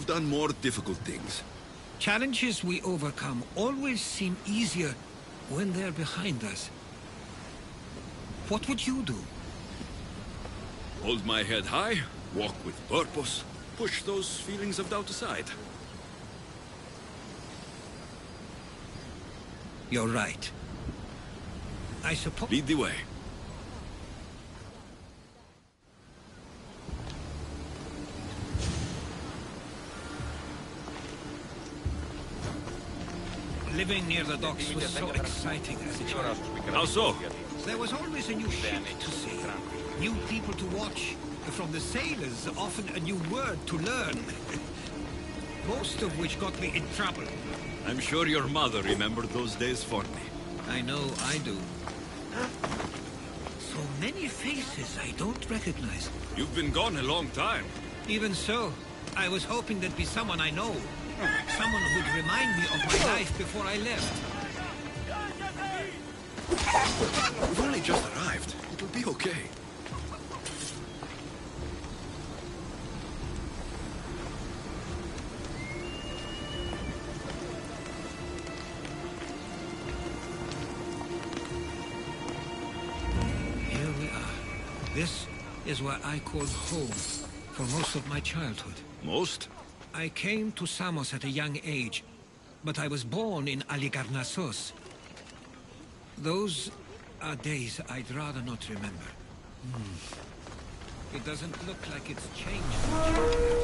You've done more difficult things. Challenges we overcome always seem easier when they're behind us. What would you do? Hold my head high, walk with purpose, push those feelings of doubt aside. You're right. I suppose... Lead the way. Living near the docks was so exciting as a child. How so? There was always a new ship to see, new people to watch. From the sailors, often a new word to learn. Most of which got me in trouble. I'm sure your mother remembered those days fondly. I know I do. So many faces I don't recognize. You've been gone a long time. Even so, I was hoping there'd be someone I know. Someone who'd remind me of my life before I left. We've only just arrived. It'll be okay. Here we are. This is where I called home for most of my childhood. Most? I came to Samos at a young age, but I was born in Aligarnassos. Those are days I'd rather not remember. It doesn't look like it's changed much.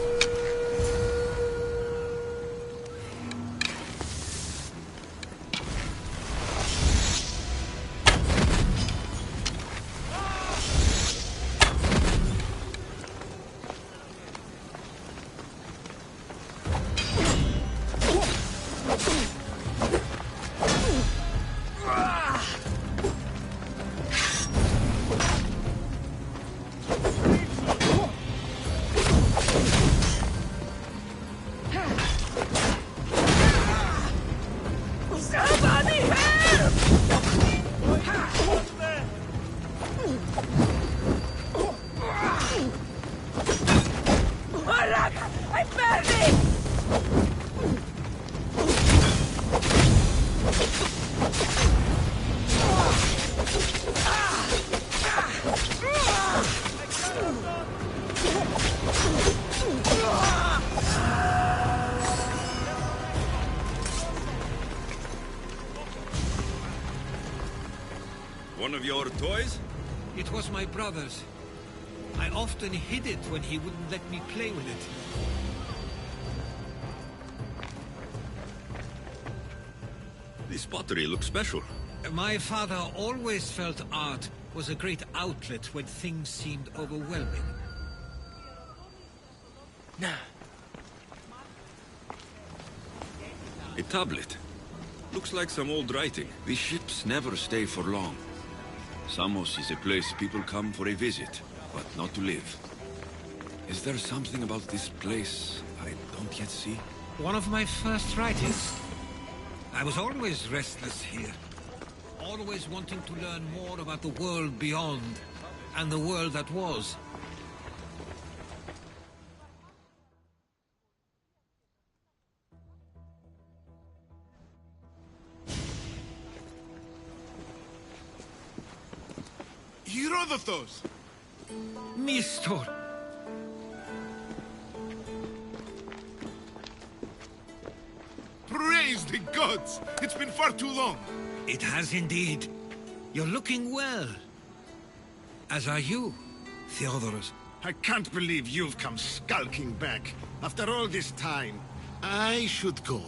One of your toys? It was my brother's. I often hid it when he wouldn't let me play with it. This pottery looks special. My father always felt art was a great outlet when things seemed overwhelming. A tablet. Looks like some old writing. These ships never stay for long. Samos is a place people come for a visit, but not to live. Is there something about this place I don't yet see? One of my first writings. I was always restless here. Always wanting to learn more about the world beyond, and the world that was. Herodotus! Mistor! Praise the gods! It's been far too long! It has indeed. You're looking well. As are you, Theodorus. I can't believe you've come skulking back. After all this time, I should go.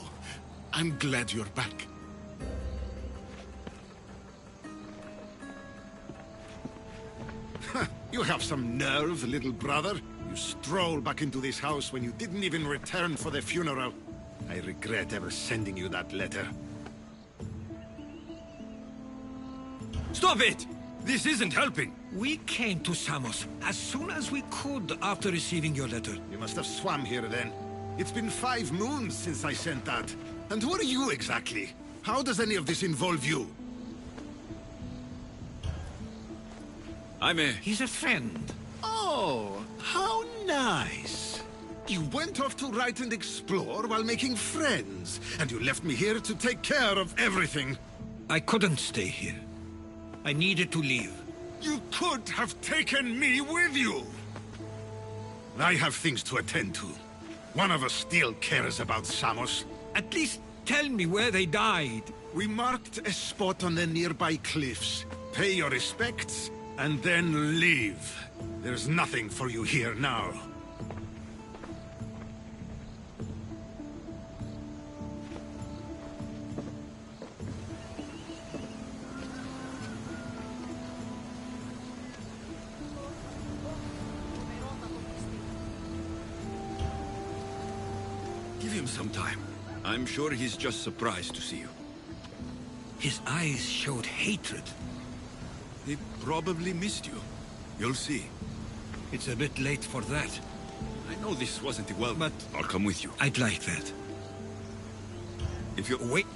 I'm glad you're back. You have some nerve, little brother. You stroll back into this house when you didn't even return for the funeral. I regret ever sending you that letter. Stop it! This isn't helping! We came to Samos as soon as we could after receiving your letter. You must have swam here then. It's been 5 moons since I sent that. And who are you exactly? How does any of this involve you? I'm a... He's a friend. Oh, how nice. You went off to write and explore while making friends, and you left me here to take care of everything. I couldn't stay here. I needed to leave. You could have taken me with you! I have things to attend to. One of us still cares about Samos. At least tell me where they died. We marked a spot on the nearby cliffs. Pay your respects, and then leave. There's nothing for you here now. Give him some time. I'm sure he's just surprised to see you. His eyes showed hatred. He probably missed you. You'll see. It's a bit late for that. I know this wasn't well, but I'll come with you. I'd like that. If you wait.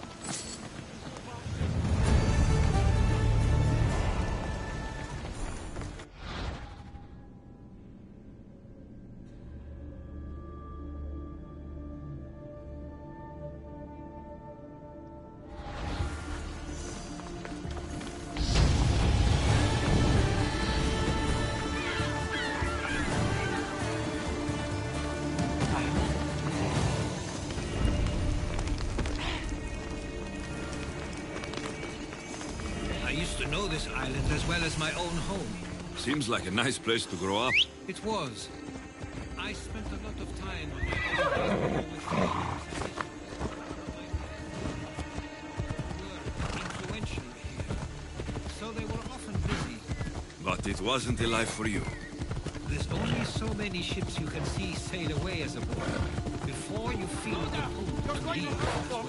This island as well as my own home. Seems like a nice place to grow up. It was. I spent a lot of time on my own with families. Were influential here, so they were often busy. But it wasn't a life for you. There's only so many ships you can see sail away as a boy before you feel the pull to leave as well.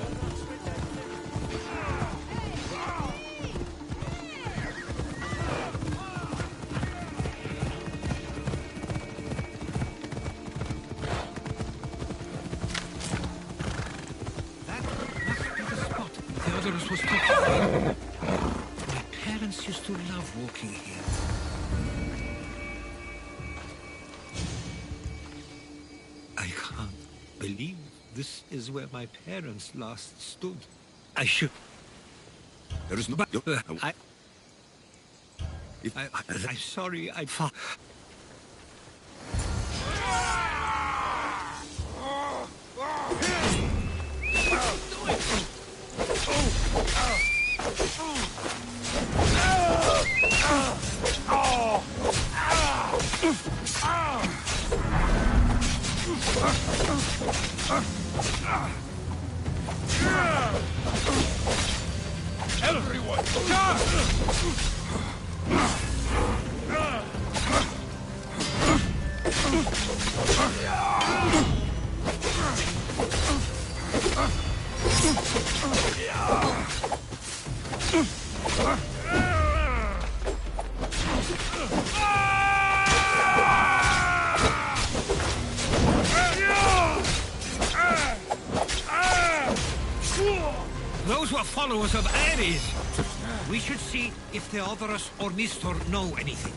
Was my parents used to love walking here. I can't believe this is where my parents last stood. I should... There is no... I'm sorry, I... Everyone! Those were followers of Ares. We should see if Theodorus or Nistor know anything.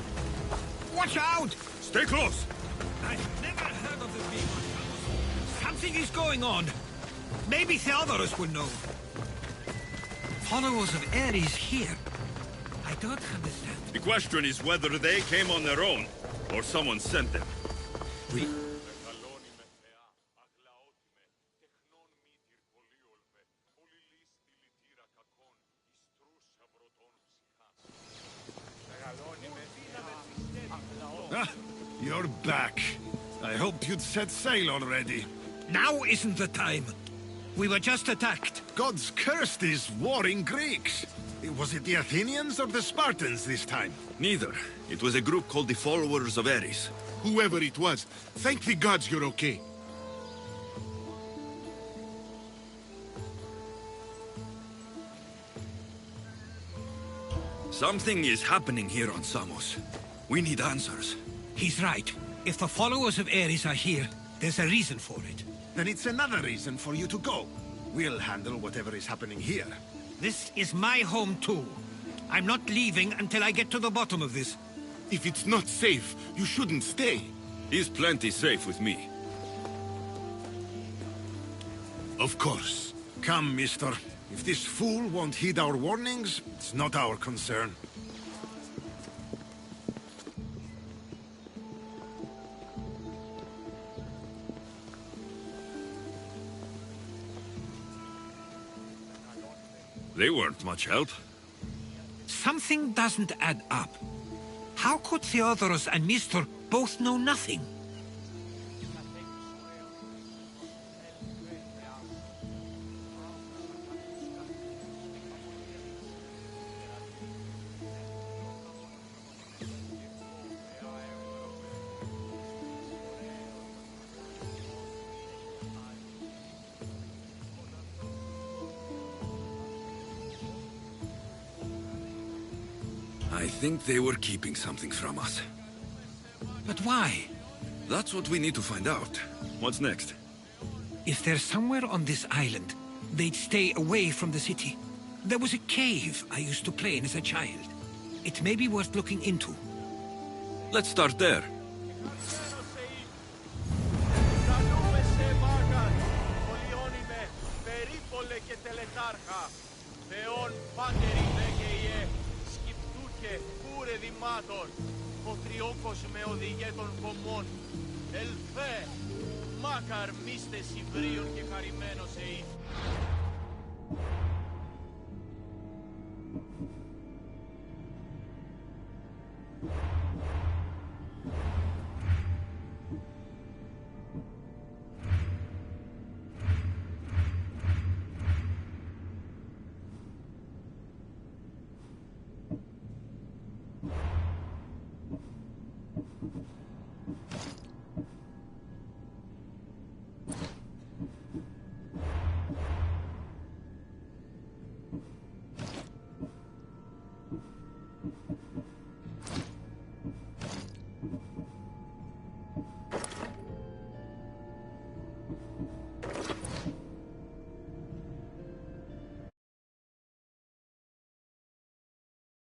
Watch out! Stay close! I've never heard of this being. Something is going on. Maybe Theodorus will know. Followers of Ares here. I don't understand. The question is whether they came on their own, or someone sent them. We... Ah, you're back. I hoped you'd set sail already. Now isn't the time. We were just attacked. Gods cursed these warring Greeks. Was it the Athenians or the Spartans this time? Neither. It was a group called the Followers of Ares. Whoever it was, thank the gods you're okay. Something is happening here on Samos. We need answers. He's right. If the followers of Ares are here, there's a reason for it. Then it's another reason for you to go. We'll handle whatever is happening here. This is my home too. I'm not leaving until I get to the bottom of this. If it's not safe, you shouldn't stay. He's plenty safe with me. Of course. Come, mister. If this fool won't heed our warnings, it's not our concern. They weren't much help. Something doesn't add up. How could Theodorus and Mr. both know nothing? I think they were keeping something from us. But why? That's what we need to find out. What's next? If they're somewhere on this island, they'd stay away from the city. There was a cave I used to play in as a child. It may be worth looking into. Let's start there. Πατριόκος με οδηγέ των κομμών. Ελθέ, μάκαρ μίστε συμβρίων και χαρημένος εήν.